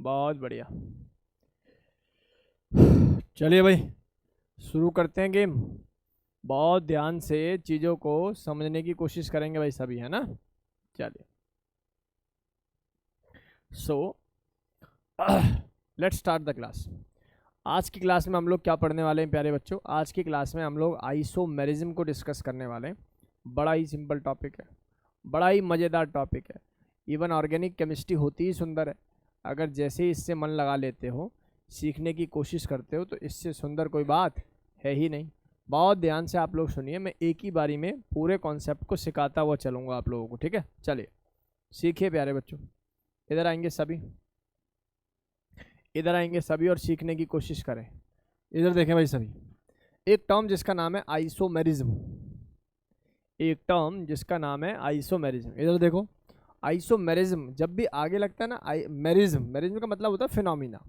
बहुत बढ़िया। चलिए भाई शुरू करते हैं गेम। बहुत ध्यान से चीज़ों को समझने की कोशिश करेंगे भाई सभी, है ना। चलिए so let's start the class. आज की क्लास में हम लोग क्या पढ़ने वाले हैं प्यारे बच्चों? आज की क्लास में हम लोग आइसोमेरिज्म को डिस्कस करने वाले हैं। बड़ा ही सिंपल टॉपिक है, बड़ा ही मज़ेदार टॉपिक है। इवन ऑर्गेनिक केमिस्ट्री होती ही सुंदर है। अगर जैसे ही इससे मन लगा लेते हो, सीखने की कोशिश करते हो, तो इससे सुंदर कोई बात है ही नहीं। बहुत ध्यान से आप लोग सुनिए, मैं एक ही बारी में पूरे कॉन्सेप्ट को सिखाता हुआ चलूँगा आप लोगों को, ठीक है। चलिए सीखिए प्यारे बच्चों। इधर आएंगे सभी, इधर आएंगे सभी और सीखने की कोशिश करें। इधर देखें भाई सभी, एक टर्म जिसका नाम है आइसोमेरिज्म, एक टर्म जिसका नाम है आइसोमेरिज्म। इधर देखो, आइसोमेरिज्म जब भी आगे लगता है ना, मेरिज्म, मेरिज्म का मतलब होता है फिनोमिना।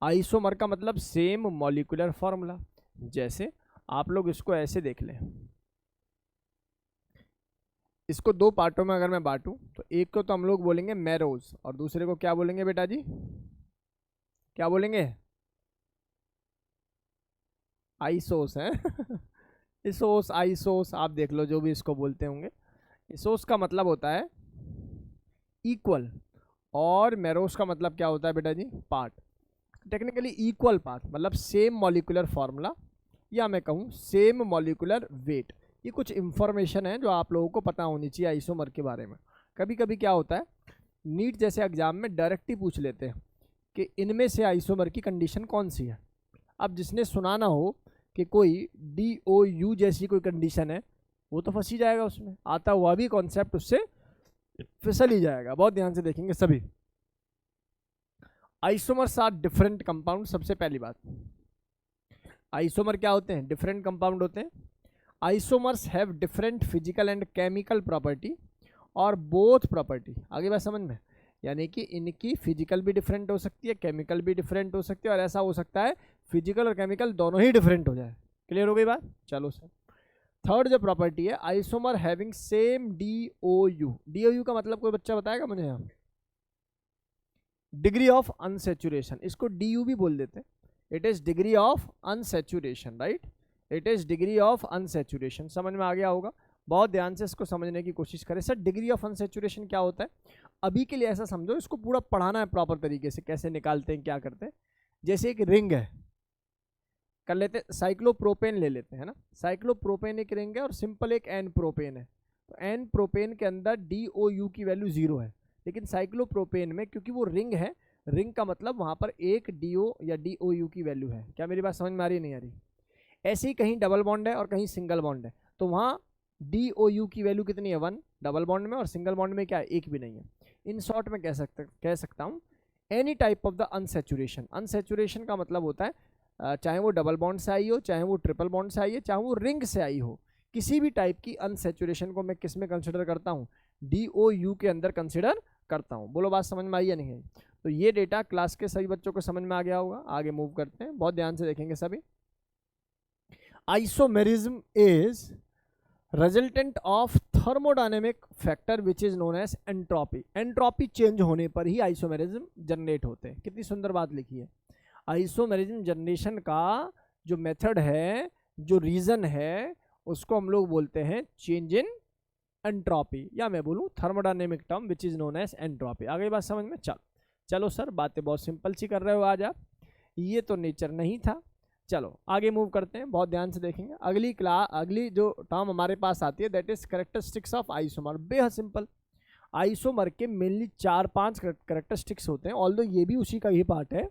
आइसोमर का मतलब सेम मॉलिक्यूलर फॉर्मूला। जैसे आप लोग इसको ऐसे देख लें, इसको दो पार्टों में अगर मैं बांटूं तो एक को तो हम लोग बोलेंगे मेरोज और दूसरे को क्या बोलेंगे बेटा जी? क्या बोलेंगे? आइसोस है इसोस, आइसोस, आप देख लो जो भी इसको बोलते होंगे। इसोस का मतलब होता है इक्वल और मेरोस का मतलब क्या होता है बेटा जी? पार्ट। टेक्निकली इक्वल पार्ट मतलब सेम मॉलिक्यूलर फार्मूला, या मैं कहूँ सेम मॉलिक्यूलर वेट। ये कुछ इंफॉर्मेशन है जो आप लोगों को पता होनी चाहिए आइसोमर के बारे में। कभी कभी क्या होता है, नीट जैसे एग्जाम में डायरेक्ट ही पूछ लेते हैं कि इनमें से आइसोमर की कंडीशन कौन सी है। अब जिसने सुना ना हो कि कोई DOU जैसी कोई कंडीशन है, वो तो फंस ही जाएगा उसमें, आता हुआ भी कॉन्सेप्ट उससे फिसल ही जाएगा। बहुत ध्यान से देखेंगे सभी। Isomers are different compound. सबसे पहली बात, आइसोमर क्या होते हैं? डिफरेंट कंपाउंड होते हैं। Isomers have different physical and chemical property और बोथ प्रॉपर्टी। आगे बात समझ में? यानी कि इनकी फिजिकल भी डिफरेंट हो सकती है, केमिकल भी डिफरेंट हो सकती है, और ऐसा हो सकता है फिजिकल और केमिकल दोनों ही डिफरेंट हो जाए। क्लियर हो गई बात? चलो सर, थर्ड जो प्रॉपर्टी है, isomer having same DOU। DOU का मतलब कोई बच्चा बताएगा मुझे? यहाँ डिग्री ऑफ अनसेचुरेशन, इसको DU भी बोल देते हैं। It is degree of unsaturation, right? It is degree of unsaturation. समझ में आ गया होगा? बहुत ध्यान से इसको समझने की कोशिश करें। सर डिग्री ऑफ अनसेचुरेशन क्या होता है? अभी के लिए ऐसा समझो, इसको पूरा पढ़ाना है प्रॉपर तरीके से, कैसे निकालते हैं, क्या करते हैं। जैसे एक रिंग है, कर लेते हैं, साइक्लोप्रोपेन ले लेते हैं ना। साइक्लोप्रोपेन एक रिंग है और सिंपल एक एन प्रोपेन है। तो एन प्रोपेन के अंदर DOU की वैल्यू 0 है, लेकिन साइक्लोप्रोपेन में क्योंकि वो रिंग है, रिंग का मतलब वहाँ पर एक DO या DOU की वैल्यू है। क्या मेरी बात समझ में आ रही है नहीं आ रही? ऐसे ही कहीं डबल बॉन्ड है और कहीं सिंगल बॉन्ड है, तो वहाँ DOU की वैल्यू कितनी है? 1 डबल बॉन्ड में, और सिंगल बॉन्ड में क्या है? एक भी नहीं है। इन शॉर्ट में कह सकता हूँ any type of the unsaturation. Unsaturation का मतलब होता है चाहे वो डबल बॉन्ड से आई हो, चाहे वो ट्रिपल बॉन्ड से आई है, चाहे वो रिंग से आई हो, किसी भी टाइप की अनसेचुरेशन को मैं किस में कंसिडर करता हूँ? DOU के अंदर कंसिडर करता हूँ। बोलो बात समझ में आई या नहीं आई? तो ये डेटा क्लास के सभी बच्चों को समझ में आ गया होगा। आगे मूव करते हैं, बहुत ध्यान से देखेंगे सभी। Isomerism is resultant of thermodynamic factor which is known as entropy. Entropy change होने पर ही आइसोमेरिज्म जनरेट होते हैं। कितनी सुंदर बात लिखी है। आइसोमेरिज्म जनरेशन का जो मेथड है, जो रीजन है, उसको हम लोग बोलते हैं चेंज इन एंट्रोपी, या मैं बोलूँ thermodynamic term which is known as entropy. आगे बात समझ में? चलो सर बातें बहुत सिंपल सी कर रहे हो आज आप, ये तो नेचर नहीं था। चलो आगे मूव करते हैं, बहुत ध्यान से देखेंगे। अगली जो टर्म हमारे पास आती है that is characteristics of isomer. बेहद सिंपल। आइसोमर के मेनली 4-5 कैरेक्टरिस्टिक्स होते हैं, ऑल्दो ये भी उसी का ही पार्ट है।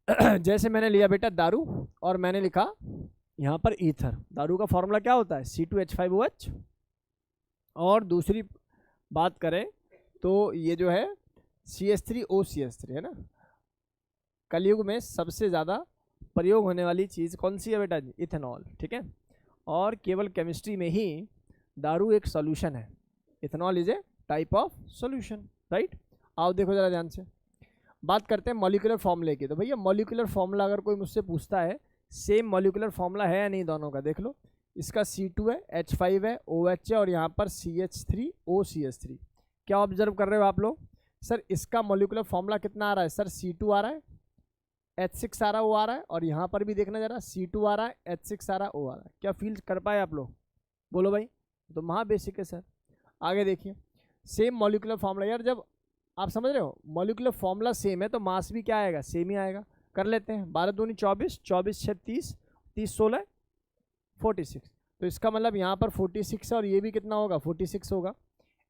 जैसे मैंने लिया बेटा दारू और मैंने लिखा यहाँ पर ईथर। दारू का फॉर्मूला क्या होता है? C2H5OH। और दूसरी बात करें तो ये जो है CH3OCH3 है ना। कलयुग में सबसे ज़्यादा प्रयोग होने वाली चीज़ कौन सी है बेटा जी? इथेनॉल, ठीक है। और केवल केमिस्ट्री में ही दारू एक सॉल्यूशन है। Ethanol is a type of solution, right? आओ देखो ज़रा ध्यान से, बात करते हैं मॉलिक्यूलर फॉर्मूले की। तो भैया मॉलिक्यूलर फॉर्मूला अगर कोई मुझसे पूछता है, सेम मॉलिक्यूलर फॉर्मूला है या नहीं दोनों का, देख लो। इसका C2 है, H5 है, OH है, और यहाँ पर CH3OCH3। क्या ऑब्जर्व कर रहे हो आप लोग? सर इसका मॉलिक्यूलर फॉर्मूला कितना आ रहा है सर, C2 आ रहा है, H6 आ रहा है, O आ रहा है, और यहाँ पर भी देखना जरा C2 आ रहा है, H6 आ रहा है, O आ रहा है। क्या फील कर पाए आप लोग, बोलो भाई। तो महा बेसिक है सर। आगे देखिए सेम मॉलिक्यूलर फॉर्मूला, यार जब आप समझ रहे हो मॉलिक्यूलर फॉर्मूला सेम है तो मास भी क्या आएगा, सेम ही आएगा। कर लेते हैं, 12 दूनी 24, 24 6 30, 30 16 46। तो इसका मतलब यहाँ पर 46 है और ये भी कितना होगा, 46 होगा।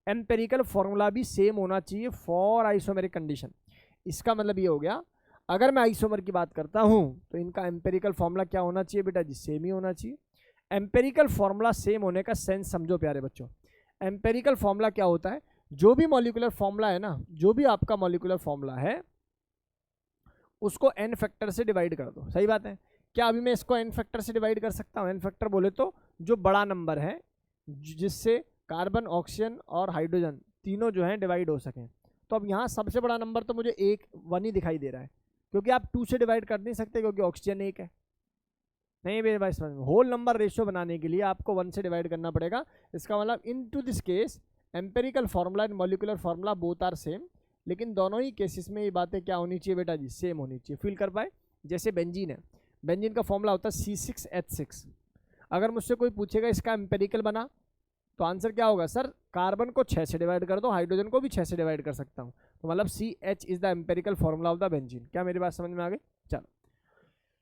एम्पेरिकल फॉर्मूला भी सेम होना चाहिए फॉर आइसोमेरिक कंडीशन। इसका मतलब ये हो गया, अगर मैं आइसोमर की बात करता हूँ तो इनका एम्पेरिकल फॉर्मूला क्या होना चाहिए बेटा जी, सेम ही होना चाहिए। एम्पेरिकल फॉर्मूला सेम होने का सेंस समझो प्यारे बच्चों। एम्पेरिकल फॉर्मूला क्या होता है, जो भी मॉलिक्यूलर फॉर्मूला है ना, जो भी आपका मॉलिक्यूलर फॉर्मूला है उसको n फैक्टर से डिवाइड कर दो। सही बात है। क्या अभी मैं इसको n फैक्टर से डिवाइड कर सकता हूँ? n फैक्टर बोले तो जो बड़ा नंबर है जिससे कार्बन ऑक्सीजन और हाइड्रोजन तीनों जो हैं डिवाइड हो सकें। तो अब यहाँ सबसे बड़ा नंबर तो मुझे 1 ही दिखाई दे रहा है, क्योंकि आप 2 से डिवाइड कर नहीं सकते क्योंकि ऑक्सीजन 1 है। नहीं मेरे भाई समझ में, होल नंबर रेशियो बनाने के लिए आपको 1 से डिवाइड करना पड़ेगा। इसका मतलब in to this case empirical formula and molecular formula both are same, लेकिन दोनों ही केसेस में ये बातें क्या होनी चाहिए बेटा जी, सेम होनी चाहिए। फील कर पाए। जैसे बेंजीन है, बेंजीन का फॉर्मूला होता है C6H6। अगर मुझसे कोई पूछेगा इसका एम्पेरिकल बना तो आंसर क्या होगा, सर कार्बन को 6 से डिवाइड कर दो, हाइड्रोजन को भी 6 से डिवाइड कर सकता हूँ, तो मतलब CH is the empirical formula of the benzene. क्या मेरी बात समझ में आ गई? चलो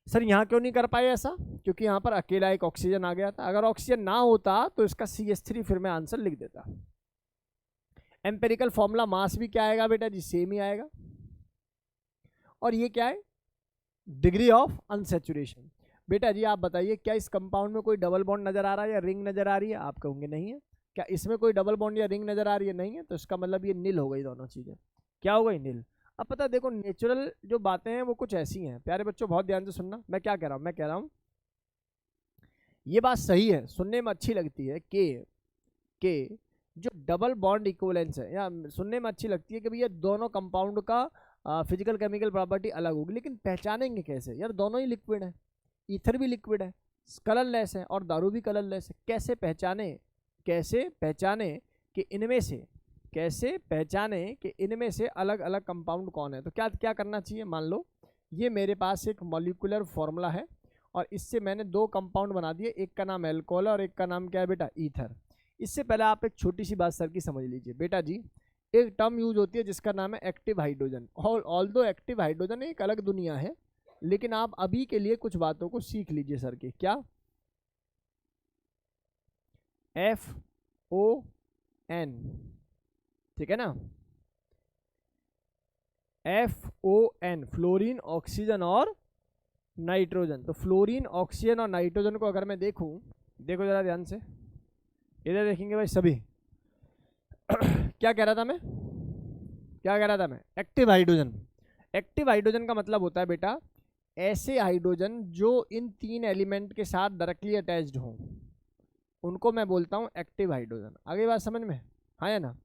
सर यहाँ क्यों नहीं कर पाए ऐसा, क्योंकि यहाँ पर अकेला एक ऑक्सीजन आ गया था। अगर ऑक्सीजन ना होता तो इसका CH3 फिर मैं आंसर लिख देता। एम्पेरिकल फॉर्मूला मास भी क्या आएगा बेटा जी, सेम ही आएगा। और ये क्या है, डिग्री ऑफ अनसैचुरेशन। बेटा जी आप बताइए क्या इस कंपाउंड में कोई डबल बॉन्ड नजर आ रहा है या रिंग नजर आ रही है? आप कहोगे नहीं है। क्या इसमें कोई डबल बॉन्ड या रिंग नजर आ रही है? नहीं है। तो इसका मतलब ये नील हो गई दोनों चीजें। क्या हो गई, नील। अब पता देखो नेचुरल जो बातें हैं वो कुछ ऐसी हैं प्यारे बच्चों, बहुत ध्यान से सुनना। मैं क्या कह रहा हूँ, मैं कह रहा हूँ ये बात सही है, सुनने में अच्छी लगती है कि जो डबल बॉन्ड इक्विवेलेंस है या सुनने में अच्छी लगती है कि भैया दोनों कंपाउंड का फिजिकल केमिकल प्रॉपर्टी अलग होगी, लेकिन पहचानेंगे कैसे? यार दोनों ही लिक्विड है, ईथर भी लिक्विड है, कलरलेस है और दारू भी कलरलेस है। कैसे पहचाने कि इनमें से अलग अलग कंपाउंड कौन है? तो क्या करना चाहिए, मान लो ये मेरे पास एक मॉलिक्यूलर फॉर्मूला है और इससे मैंने 2 कंपाउंड बना दिए, एक का नाम एल्कोहल है और एक का नाम क्या है बेटा, ईथर। इससे पहले आप एक छोटी सी बात सर की समझ लीजिए बेटा जी। एक टर्म यूज होती है जिसका नाम है एक्टिव हाइड्रोजन, और ऑल्दो एक्टिव हाइड्रोजन एक अलग दुनिया है, लेकिन आप अभी के लिए कुछ बातों को सीख लीजिए सर की। क्या? FON, ठीक है ना, FON, फ्लोरीन ऑक्सीजन और नाइट्रोजन। तो फ्लोरीन ऑक्सीजन और नाइट्रोजन को अगर मैं देखूं, देखो जरा ध्यान से, इधर देखेंगे भाई सभी क्या कह रहा था मैं, एक्टिव हाइड्रोजन। एक्टिव हाइड्रोजन का मतलब होता है बेटा ऐसे हाइड्रोजन जो इन 3 एलिमेंट के साथ डायरेक्टली अटैच्ड हों, उनको मैं बोलता हूँ एक्टिव हाइड्रोजन। आगे बात समझ में, हाँ या ना?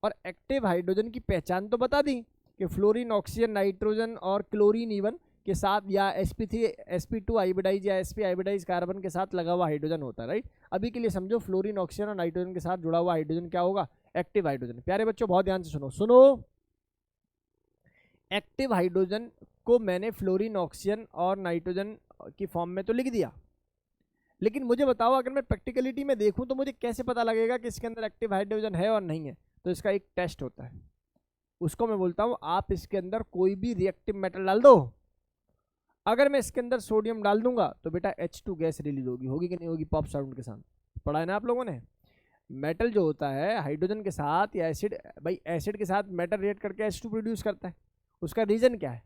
और एक्टिव हाइड्रोजन की पहचान तो बता दी कि फ्लोरीन ऑक्सीजन नाइट्रोजन और क्लोरीन इवन के साथ या sp3 sp2 आइबोडाइज या sp आइबोडाइज कार्बन के साथ लगा हुआ हाइड्रोजन होता है, राइट। अभी के लिए समझो फ्लोरीन ऑक्सीजन और नाइट्रोजन के साथ जुड़ा हुआ हाइड्रोजन क्या होगा, एक्टिव हाइड्रोजन। प्यारे बच्चों बहुत ध्यान से सुनो, एक्टिव हाइड्रोजन को मैंने फ्लोरीन ऑक्सीजन और नाइट्रोजन की फॉर्म में तो लिख दिया, लेकिन मुझे बताओ अगर मैं प्रैक्टिकलिटी में देखूं तो मुझे कैसे पता लगेगा कि इसके अंदर एक्टिव हाइड्रोजन है और नहीं है? तो इसका एक टेस्ट होता है, उसको मैं बोलता हूं आप इसके अंदर कोई भी रिएक्टिव मेटल डाल दो। अगर मैं इसके अंदर सोडियम डाल दूंगा तो बेटा H2 गैस रिलीज होगी कि नहीं होगी? पॉप साउंड के साथ पढ़ा है ना आप लोगों ने। मेटल जो होता है हाइड्रोजन के साथ या एसिड, भाई एसिड के साथ मेटल रिएक्ट करके H2 प्रोड्यूस करता है। उसका रीजन क्या है?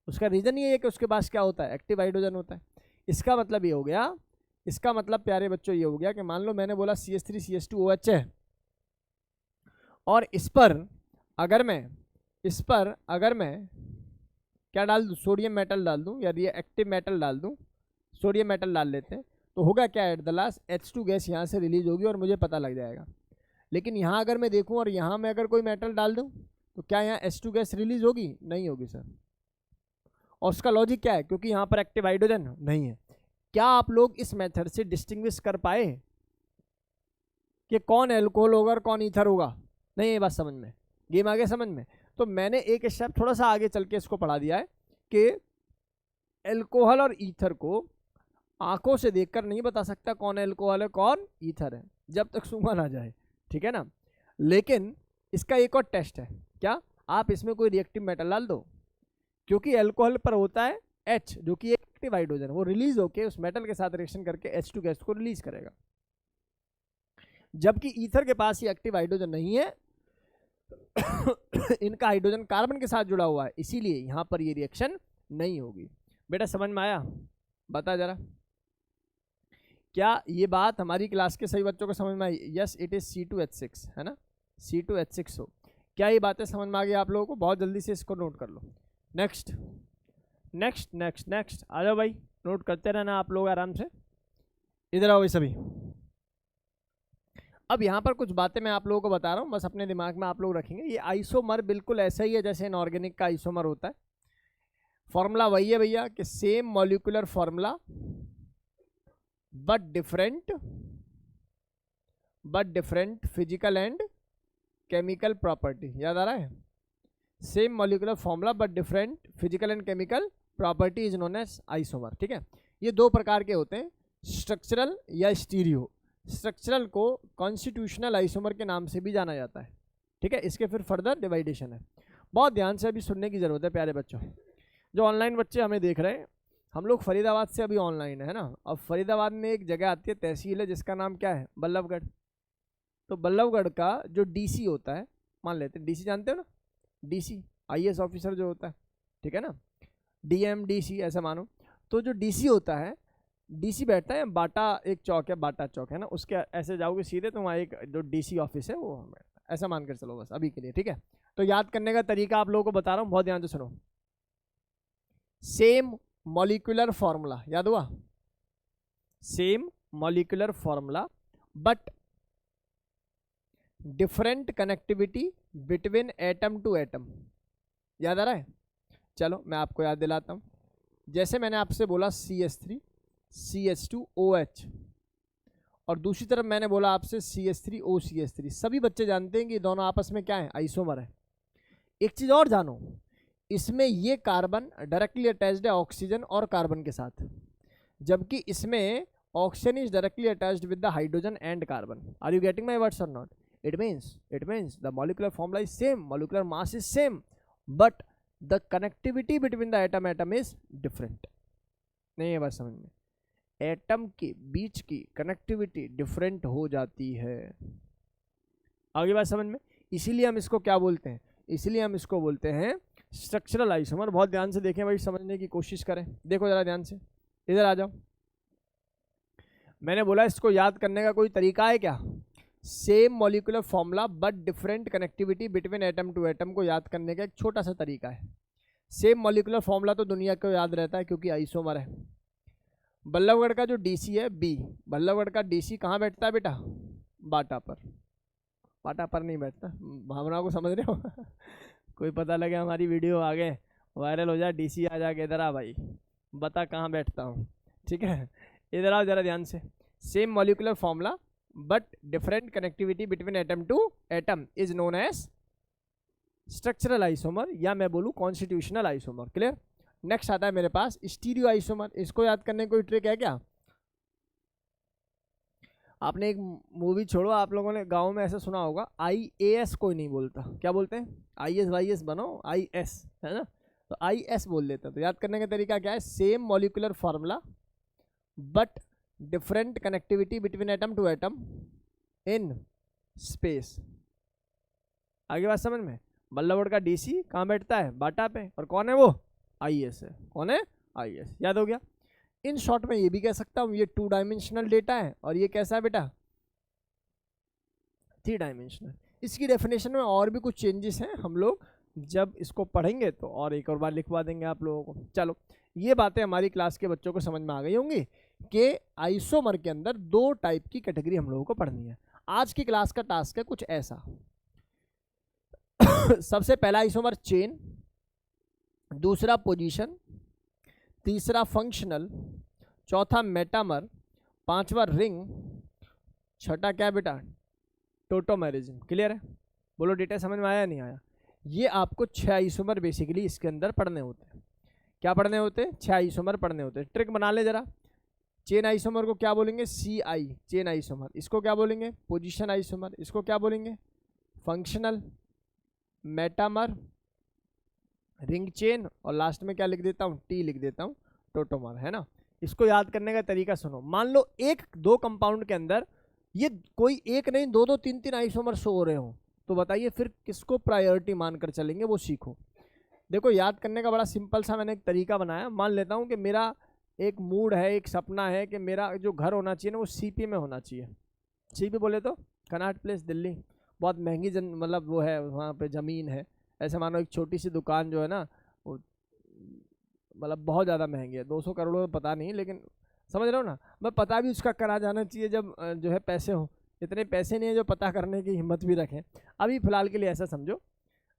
उसका रीजन ये है कि उसके पास क्या होता है, एक्टिव हाइड्रोजन होता है। इसका मतलब ये हो गया, इसका मतलब प्यारे बच्चों ये हो गया कि मान लो मैंने बोला CH3 CH2OH है और इस पर अगर मैं क्या डाल दूँ, सोडियम मेटल डाल दूँ या रिएक्टिव मेटल डाल दूँ, सोडियम मेटल डाल लेते हैं, तो होगा क्या, at the last H2 gas यहाँ से रिलीज होगी और मुझे पता लग जाएगा। लेकिन यहाँ अगर मैं देखूँ और यहाँ मैं अगर कोई मेटल डाल दूँ तो क्या यहाँ H2 गैस रिलीज होगी? नहीं होगी सर। और उसका लॉजिक क्या है? क्योंकि यहाँ पर एक्टिव हाइड्रोजन नहीं है। क्या आप लोग इस मेथड से डिस्टिंग्विश कर पाए कि कौन एल्कोहल होगा और कौन ईथर होगा? नहीं, ये बात समझ में, गेम आ गया समझ में। तो मैंने एक स्टेप थोड़ा सा आगे चल के इसको पढ़ा दिया है कि एल्कोहल और ईथर को आंखों से देखकर नहीं बता सकता कौन एल्कोहल है कौन ईथर है, जब तक सूंघा ना जाए, ठीक है ना। लेकिन इसका एक और टेस्ट है, क्या, आप इसमें कोई रिएक्टिव मेटल डाल दो, क्योंकि एल्कोहल पर होता है H जो कि एक एक्टिव हाइड्रोजन, वो रिलीज होके उस मेटल के साथ रिएक्शन करके H2 गैस को रिलीज करेगा, जबकि ईथर के पास ये एक्टिव हाइड्रोजन नहीं है। इनका हाइड्रोजन कार्बन के साथ जुड़ा हुआ है, इसीलिए यहां पर ये रिएक्शन नहीं होगी। बेटा समझ में आया, बता जरा, क्या ये बात हमारी क्लास के सभी बच्चों को समझ में आई? यस इट इज C2H6 है ना, C2H6 हो। क्या ये बातें समझ में आ गई आप लोगों को? बहुत जल्दी से इसको नोट कर लो। नेक्स्ट नेक्स्ट नेक्स्ट नेक्स्ट आ जाओ भाई, नोट करते रहना आप लोग आराम से। इधर आओ भाई सभी। अब यहाँ पर कुछ बातें मैं आप लोगों को बता रहा हूँ, बस अपने दिमाग में आप लोग रखेंगे। ये आइसोमर बिल्कुल ऐसा ही है जैसे इनऑर्गेनिक का आइसोमर होता है। फॉर्मूला वही है भैया कि same molecular formula but different physical and chemical property. याद आ रहा है? Same molecular formula but different physical and chemical property is known as isomer. ठीक है, ये दो प्रकार के होते हैं, स्ट्रक्चरल या स्टीरियो। स्ट्रक्चरल को कॉन्स्टिट्यूशनल आइसोमर के नाम से भी जाना जाता है। ठीक है, इसके फिर फर्दर डिवाइडेशन है। बहुत ध्यान से अभी सुनने की ज़रूरत है प्यारे बच्चों। जो ऑनलाइन बच्चे हमें देख रहे हैं, हम लोग फरीदाबाद से अभी ऑनलाइन है ना। अब फरीदाबाद में एक जगह आती है, तहसील है, जिसका नाम क्या है? बल्लभगढ़। तो बल्लभगढ़ का जो डीसी होता है, मान लेते हैं डीसी, जानते हो ना, डीसी आईएएस ऑफिसर जो होता है, ठीक है ना, डीएम डीसी ऐसा मानो। तो जो डीसी होता है, डीसी बैठता है बाटा, एक चौक है बाटा चौक है ना, उसके ऐसे जाओगे सीधे तो वहाँ एक जो डीसी ऑफिस है वो ऐसा मान कर चलो बस अभी के लिए। ठीक है, तो याद करने का तरीका आप लोगों को बता रहा हूँ, बहुत ध्यान से सुनो। सेम मॉलिक्यूलर फॉर्मूला, याद हुआ? Same molecular formula but different connectivity between atom to atom. याद आ रहा है? चलो मैं आपको याद दिलाता हूँ। जैसे मैंने आपसे बोला CH3 CH2OH, और दूसरी तरफ मैंने बोला आपसे CH3O CH3। सभी बच्चे जानते हैं कि दोनों आपस में क्या है? आइसोमर है। एक चीज़ और जानो, इसमें ये कार्बन डायरेक्टली अटैच्ड है ऑक्सीजन और कार्बन के साथ, जबकि इसमें oxygen is directly attached with the hydrogen and carbon. Are you getting my words or not? It means the molecular formula is same, molecular mass is same, but the connectivity between the atom is different. नहीं है बात समझ में? Atom के बीच की connectivity different हो जाती है। आगे बात समझ में? इसीलिए हम इसको क्या बोलते हैं? इसीलिए हम इसको बोलते हैं स्ट्रक्चरल आइसोमर। बहुत ध्यान से देखें भाई, समझने की कोशिश करें। देखो जरा ध्यान से, इधर आ जाओ। मैंने बोला इसको याद करने का कोई तरीका है क्या? Same molecular formula but different connectivity between atom to atom को याद करने का एक छोटा सा तरीका है। सेम मॉलिक्यूलर फॉर्मूला तो दुनिया को याद रहता है क्योंकि आइसोमर है। बल्लभगढ़ का जो डीसी है B, बल्लभगढ़ का डीसी कहाँ बैठता है बेटा? बाटा पर। बाटा पर नहीं बैठता, भावना को समझ रहे हो? कोई पता लगे हमारी वीडियो आगे वायरल हो जाए, डीसी आ जाके इधर आ भाई, बता कहाँ बैठता हूँ। ठीक है, इधर आओ जरा ध्यान से। Same molecular formula but different connectivity between atom to atom is known as structural isomer, या मैं बोलूँ कॉन्स्टिट्यूशनल आइसोमर। क्लियर? नेक्स्ट आता है मेरे पास स्टीरियो आइसोमर। इसको याद करने की कोई ट्रिक है क्या? आपने एक मूवी छोड़ो, आप लोगों ने गांव में ऐसा सुना होगा, IAS कोई नहीं बोलता, क्या बोलते हैं? IS YS बनो, IS है ना, तो IS बोल देते हैं। तो याद करने का तरीका क्या है? Same molecular formula but different connectivity between atom to atom in space. आगे बात समझ में? बल्लभगढ़ का डीसी कहाँ बैठता है? बाटा पे, और कौन है वो? IS है। कौन है? IS। याद हो गया? इन शॉर्ट में ये भी कह सकता हूँ, ये 2 डायमेंशनल डेटा है, और ये कैसा है बेटा? 3 डायमेंशनल। इसकी डेफिनेशन में और भी कुछ चेंजेस हैं, हम लोग जब इसको पढ़ेंगे तो और एक और बार लिखवा देंगे आप लोगों को। चलो, ये बातें हमारी क्लास के बच्चों को समझ में आ गई होंगी कि आइसोमर के अंदर 2 टाइप की कैटेगरी हम लोगों को पढ़नी है। आज की क्लास का टास्क है कुछ ऐसा। सबसे पहला आइसोमर चेन, दूसरा पोजीशन, तीसरा फंक्शनल, चौथा मेटामर, पांचवा रिंग, छठा क्या बेटा? टोटोमेरिज्म। क्लियर है? बोलो डिटेल समझ में आया नहीं आया? ये आपको 6 आइसोमर बेसिकली इसके अंदर पढ़ने होते हैं। क्या पढ़ने होते हैं? 6 आइसोमर पढ़ने होते हैं। ट्रिक बना ले जरा। चेन आइसोमर को क्या बोलेंगे? CI chain isomer. इसको क्या बोलेंगे? Position isomer. इसको क्या बोलेंगे? फंक्शनल, मेटामर, रिंग चेन, और लास्ट में क्या लिख देता हूँ? T लिख देता हूँ, टोटोमर, है ना। इसको याद करने का तरीका सुनो। मान लो एक दो कंपाउंड के अंदर ये कोई एक नहीं दो दो तीन तीन आइसोमर शो हो रहे हो, तो बताइए फिर किसको प्रायोरिटी मानकर चलेंगे, वो सीखो। देखो याद करने का बड़ा सिंपल सा मैंने एक तरीका बनाया। मान लेता हूँ कि मेरा एक मूड है, एक सपना है कि मेरा जो घर होना चाहिए ना वो CP में होना चाहिए। CP बोले तो कनॉट प्लेस, दिल्ली। बहुत महंगी मतलब वो है, वहाँ पे ज़मीन है। ऐसे मानो एक छोटी सी दुकान जो है ना वो मतलब बहुत ज़्यादा महंगी है, 200 करोड़ पता नहीं, लेकिन समझ रहे हो ना। मैं पता भी उसका करा जाना चाहिए जब जो है पैसे हो। इतने पैसे नहीं है जो पता करने की हिम्मत भी रखें। अभी फ़िलहाल के लिए ऐसा समझो,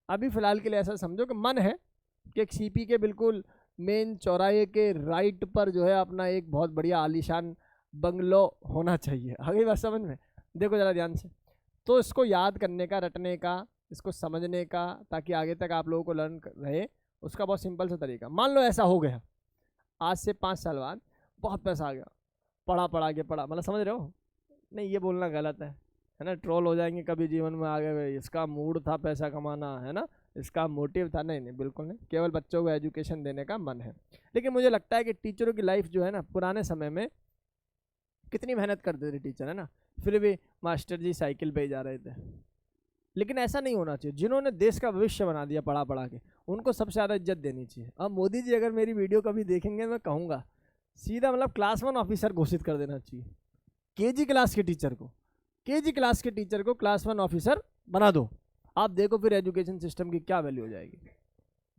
अभी फ़िलहाल के लिए ऐसा समझो कि मन है कि एक CP के बिल्कुल मेन चौराहे के राइट पर जो है अपना एक बहुत बढ़िया आलीशान बंगलो होना चाहिए। आगे बात समझ में? देखो ज़रा ध्यान से। तो इसको याद करने का, रटने का, इसको समझने का, ताकि आगे तक आप लोगों को लर्न रहे, उसका बहुत सिंपल सा तरीका। मान लो ऐसा हो गया, आज से 5 साल बाद बहुत पैसा आ गया, पढ़ा के पढ़ा, मतलब समझ रहे हो? नहीं, ये बोलना गलत है ना। ट्रोल हो जाएंगे कभी जीवन में आगे हुए, इसका मूड था पैसा कमाना, है ना, इसका मोटिव था। नहीं, बिल्कुल नहीं। केवल बच्चों को एजुकेशन देने का मन है। लेकिन मुझे लगता है कि टीचरों की लाइफ जो है ना, पुराने समय में कितनी मेहनत करते थे टीचर, है ना, फिर भी मास्टर जी साइकिल पे ही जा रहे थे। लेकिन ऐसा नहीं होना चाहिए। जिन्होंने देश का भविष्य बना दिया पढ़ा के, उनको सबसे ज़्यादा इज्जत देनी चाहिए। अब मोदी जी अगर मेरी वीडियो कभी देखेंगे, मैं कहूँगा सीधा मतलब क्लास 1 ऑफिसर घोषित कर देना चाहिए। KG क्लास के टीचर को, KG क्लास के टीचर को क्लास 1 ऑफिसर बना दो। आप देखो फिर एजुकेशन सिस्टम की क्या वैल्यू हो जाएगी।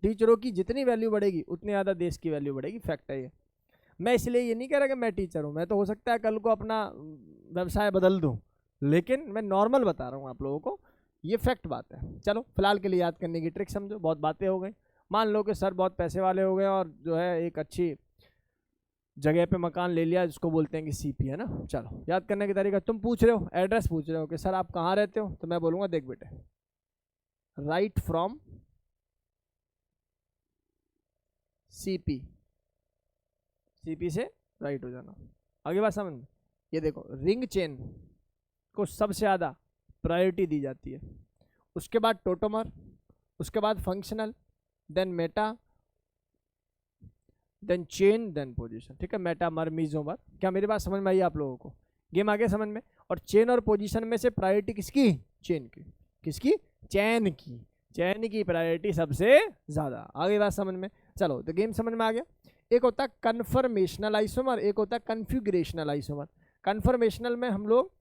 टीचरों की जितनी वैल्यू बढ़ेगी उतनी ज़्यादा देश की वैल्यू बढ़ेगी। फैक्ट है ये। मैं इसलिए ये नहीं कह रहा कि मैं टीचर हूँ, मैं तो हो सकता है कल को अपना व्यवसाय बदल दूँ, लेकिन मैं नॉर्मल बता रहा हूँ आप लोगों को, ये फैक्ट बात है। चलो फिलहाल के लिए याद करने की ट्रिक समझो। बहुत बातें हो गई। मान लो कि सर बहुत पैसे वाले हो गए और जो है एक अच्छी जगह पे मकान ले लिया, जिसको बोलते हैं कि CP, है ना। चलो याद करने की तरीका, तुम पूछ रहे हो, एड्रेस पूछ रहे हो कि सर आप कहाँ रहते हो, तो मैं बोलूँगा देख बेटे, राइट फ्रॉम CP, CP से राइट हो जाना। आगे बात समझ में? ये देखो, रिंग चेन को सबसे ज़्यादा प्रायोरिटी दी जाती है, उसके बाद टोटोमर, उसके बाद functional, then meta, then chain, then position. ठीक है, मेटामर, मीजोमर। क्या मेरी बात समझ में आई आप लोगों को? गेम आगे समझ में? और चेन और पोजीशन में से प्रायोरिटी किसकी? चेन की। किसकी? चैन की। चैन की प्रायोरिटी सबसे ज़्यादा। आगे बात समझ में? चलो तो गेम समझ में आ गया। एक होता है कन्फर्मेशनल आइसोमर, एक होता है कन्फिगरेशनल आइसोमर। कन्फर्मेशनल में हम लोग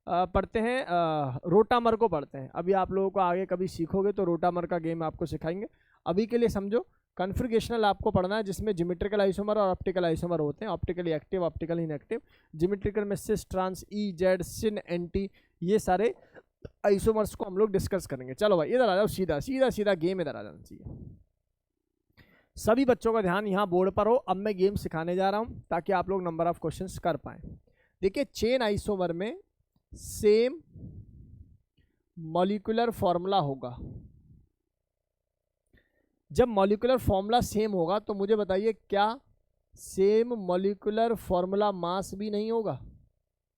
पढ़ते हैं रोटामर को पढ़ते हैं। अभी आप लोगों को आगे कभी सीखोगे तो रोटामर का गेम आपको सिखाएंगे। अभी के लिए समझो, कन्फिगरेशनल आपको पढ़ना है, जिसमें जिमेट्रिकल आइसोमर और ऑप्टिकल आइसोमर होते हैं। Optically active, optical inactive. Geometrical में सिस, ट्रांस, ई, जेड, सिन, एंटी, ये सारे आइसोमर्स को हम लोग डिस्कस करेंगे। चलो भाई इधर आ जाओ, सीधा सीधा सीधा गेम इधर आ जाना चाहिए। सभी बच्चों का ध्यान यहाँ बोर्ड पर हो। अब मैं गेम सिखाने जा रहा हूँ ताकि आप लोग नंबर ऑफ क्वेश्चंस कर पाएं। देखिए, चेन आइसोमर में सेम मॉलिक्यूलर फॉर्मूला होगा। जब मॉलिक्यूलर फॉर्मूला सेम होगा तो मुझे बताइए, क्या सेम मॉलिक्यूलर फॉर्मूला मास भी नहीं होगा?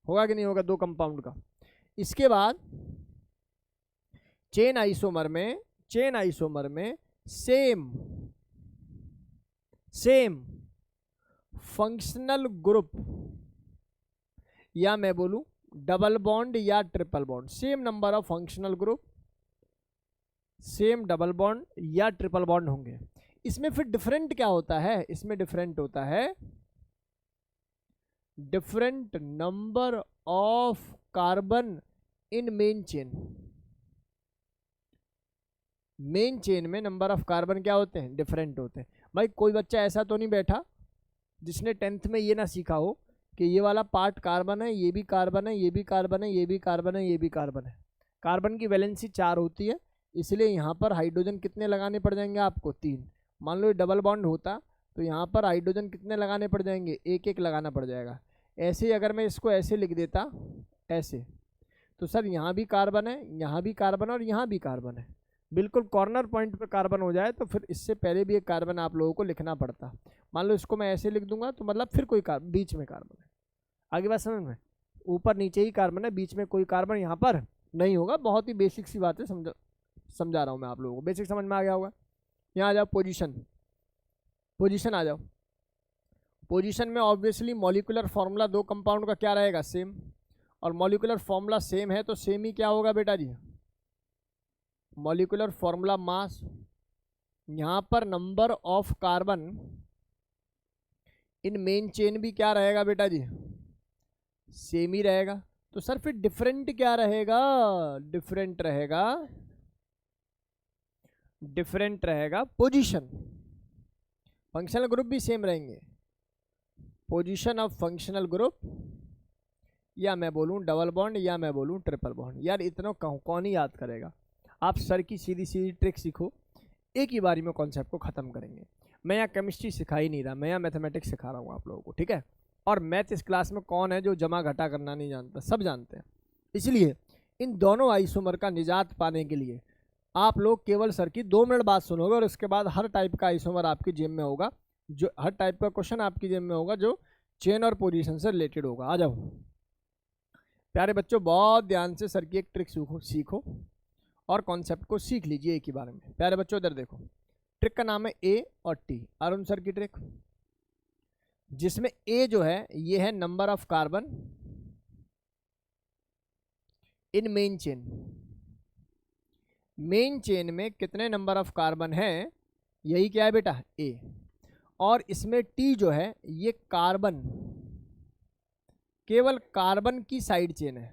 होगा कि नहीं होगा दो कंपाउंड का? इसके बाद चेन आइसोमर में सेम फंक्शनल ग्रुप, या मैं बोलूं डबल बॉन्ड या triple bond, same number of functional group, same double bond या ट्रिपल बॉन्ड होंगे। इसमें फिर डिफरेंट क्या होता है? इसमें डिफरेंट होता है different number of carbon in main chain. Main chain में नंबर ऑफ कार्बन क्या होते हैं? डिफरेंट होते हैं। भाई कोई बच्चा ऐसा तो नहीं बैठा जिसने 10th में ये ना सीखा हो कि ये वाला पार्ट कार्बन है, ये भी कार्बन है, ये भी कार्बन है, ये भी कार्बन है, ये भी कार्बन है। कार्बन की वैलेंसी 4 होती है, इसलिए यहाँ पर हाइड्रोजन कितने लगाने पड़ जाएंगे आपको? 3। मान लो ये डबल बॉन्ड होता तो यहाँ पर हाइड्रोजन कितने लगाने पड़ जाएंगे? 1-1 लगाना पड़ जाएगा। ऐसे ही अगर मैं इसको ऐसे लिख देता, ऐसे, तो सर यहाँ भी कार्बन है, यहाँ भी कार्बन है और यहाँ भी कार्बन है। बिल्कुल कॉर्नर पॉइंट पे कार्बन हो जाए तो फिर इससे पहले भी एक कार्बन आप लोगों को लिखना पड़ता। मान लो इसको मैं ऐसे लिख दूंगा तो मतलब फिर कोई कार्बन बीच में कार्बन है। आगे बात समझ में, ऊपर नीचे ही कार्बन है, बीच में कोई कार्बन यहाँ पर नहीं होगा। बहुत ही बेसिक सी बात है, समझा रहा हूँ मैं आप लोगों को, बेसिक समझ में आ गया होगा। यहाँ आ जाओ पोजीशन आ जाओ। पोजीशन में ऑब्वियसली मॉलिक्यूलर फॉर्मूला दो कंपाउंड का क्या रहेगा, सेम। और मॉलिक्यूलर फॉर्मूला सेम है तो सेम ही क्या होगा बेटा जी, मॉलिक्यूलर फॉर्मूला मास। यहाँ पर number of carbon in main chain भी क्या रहेगा बेटा जी, सेम ही रहेगा। तो सर फिर डिफरेंट क्या रहेगा, डिफरेंट रहेगा पोजीशन। फंक्शनल ग्रुप भी सेम रहेंगे, पोजीशन ऑफ फंक्शनल ग्रुप, या मैं बोलूँ डबल बॉन्ड या मैं बोलूँ ट्रिपल बॉन्ड। यार इतना कौन ही याद करेगा। आप सर की सीधी सीधी ट्रिक सीखो, एक ही बारी में कॉन्सेप्ट को ख़त्म करेंगे। मैं यहाँ केमिस्ट्री सिखा ही नहीं रहा, मैं यहाँ मैथमेटिक्स सिखा रहा हूँ आप लोगों को, ठीक है। और मैथ इस क्लास में कौन है जो जमा घटा करना नहीं जानता, सब जानते हैं। इसलिए इन दोनों आइसोमर का निजात पाने के लिए आप लोग केवल सर की 2 मिनट बात सुनोगे और उसके बाद हर टाइप का आइसोमर आपकी जेब में होगा, जो हर टाइप का क्वेश्चन आपकी जेब में होगा जो चेन और पोजीशन से रिलेटेड होगा। आ जाओ प्यारे बच्चों, बहुत ध्यान से सर की एक ट्रिक सीखो और कॉन्सेप्ट को सीख लीजिए एक ही बारे में। प्यारे बच्चों इधर देखो, ट्रिक का नाम है ए और टी, अरुण सर की ट्रिक, जिसमें ए जो है ये है number of carbon in main chain. Main chain में कितने नंबर ऑफ कार्बन है, यही क्या है बेटा, ए। और इसमें टी जो है ये कार्बन, केवल कार्बन की साइड चेन है,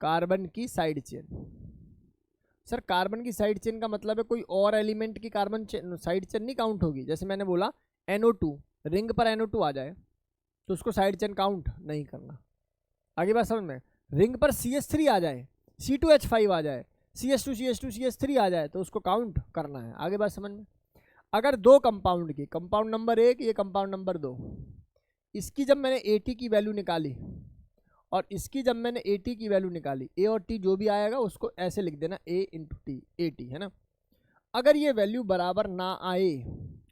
कार्बन की साइड चेन। सर कार्बन की साइड चेन का मतलब है कोई और एलिमेंट की कार्बन साइड चेन नहीं काउंट होगी। जैसे मैंने बोला NO2, रिंग पर NO2 आ जाए तो उसको साइड चेन काउंट नहीं करना। आगे बात समझ में, रिंग पर CH3 आ जाए, C2H5 आ जाए, CH2 आ जाए तो उसको काउंट करना है। आगे बात समझ में। अगर दो कंपाउंड की, कंपाउंड नंबर 1 ये कंपाउंड नंबर 2, इसकी जब मैंने AT की वैल्यू निकाली और इसकी जब मैंने AT की वैल्यू निकाली, A और T जो भी आएगा उसको ऐसे लिख देना A इंटू T, AT है ना। अगर ये वैल्यू बराबर ना आए,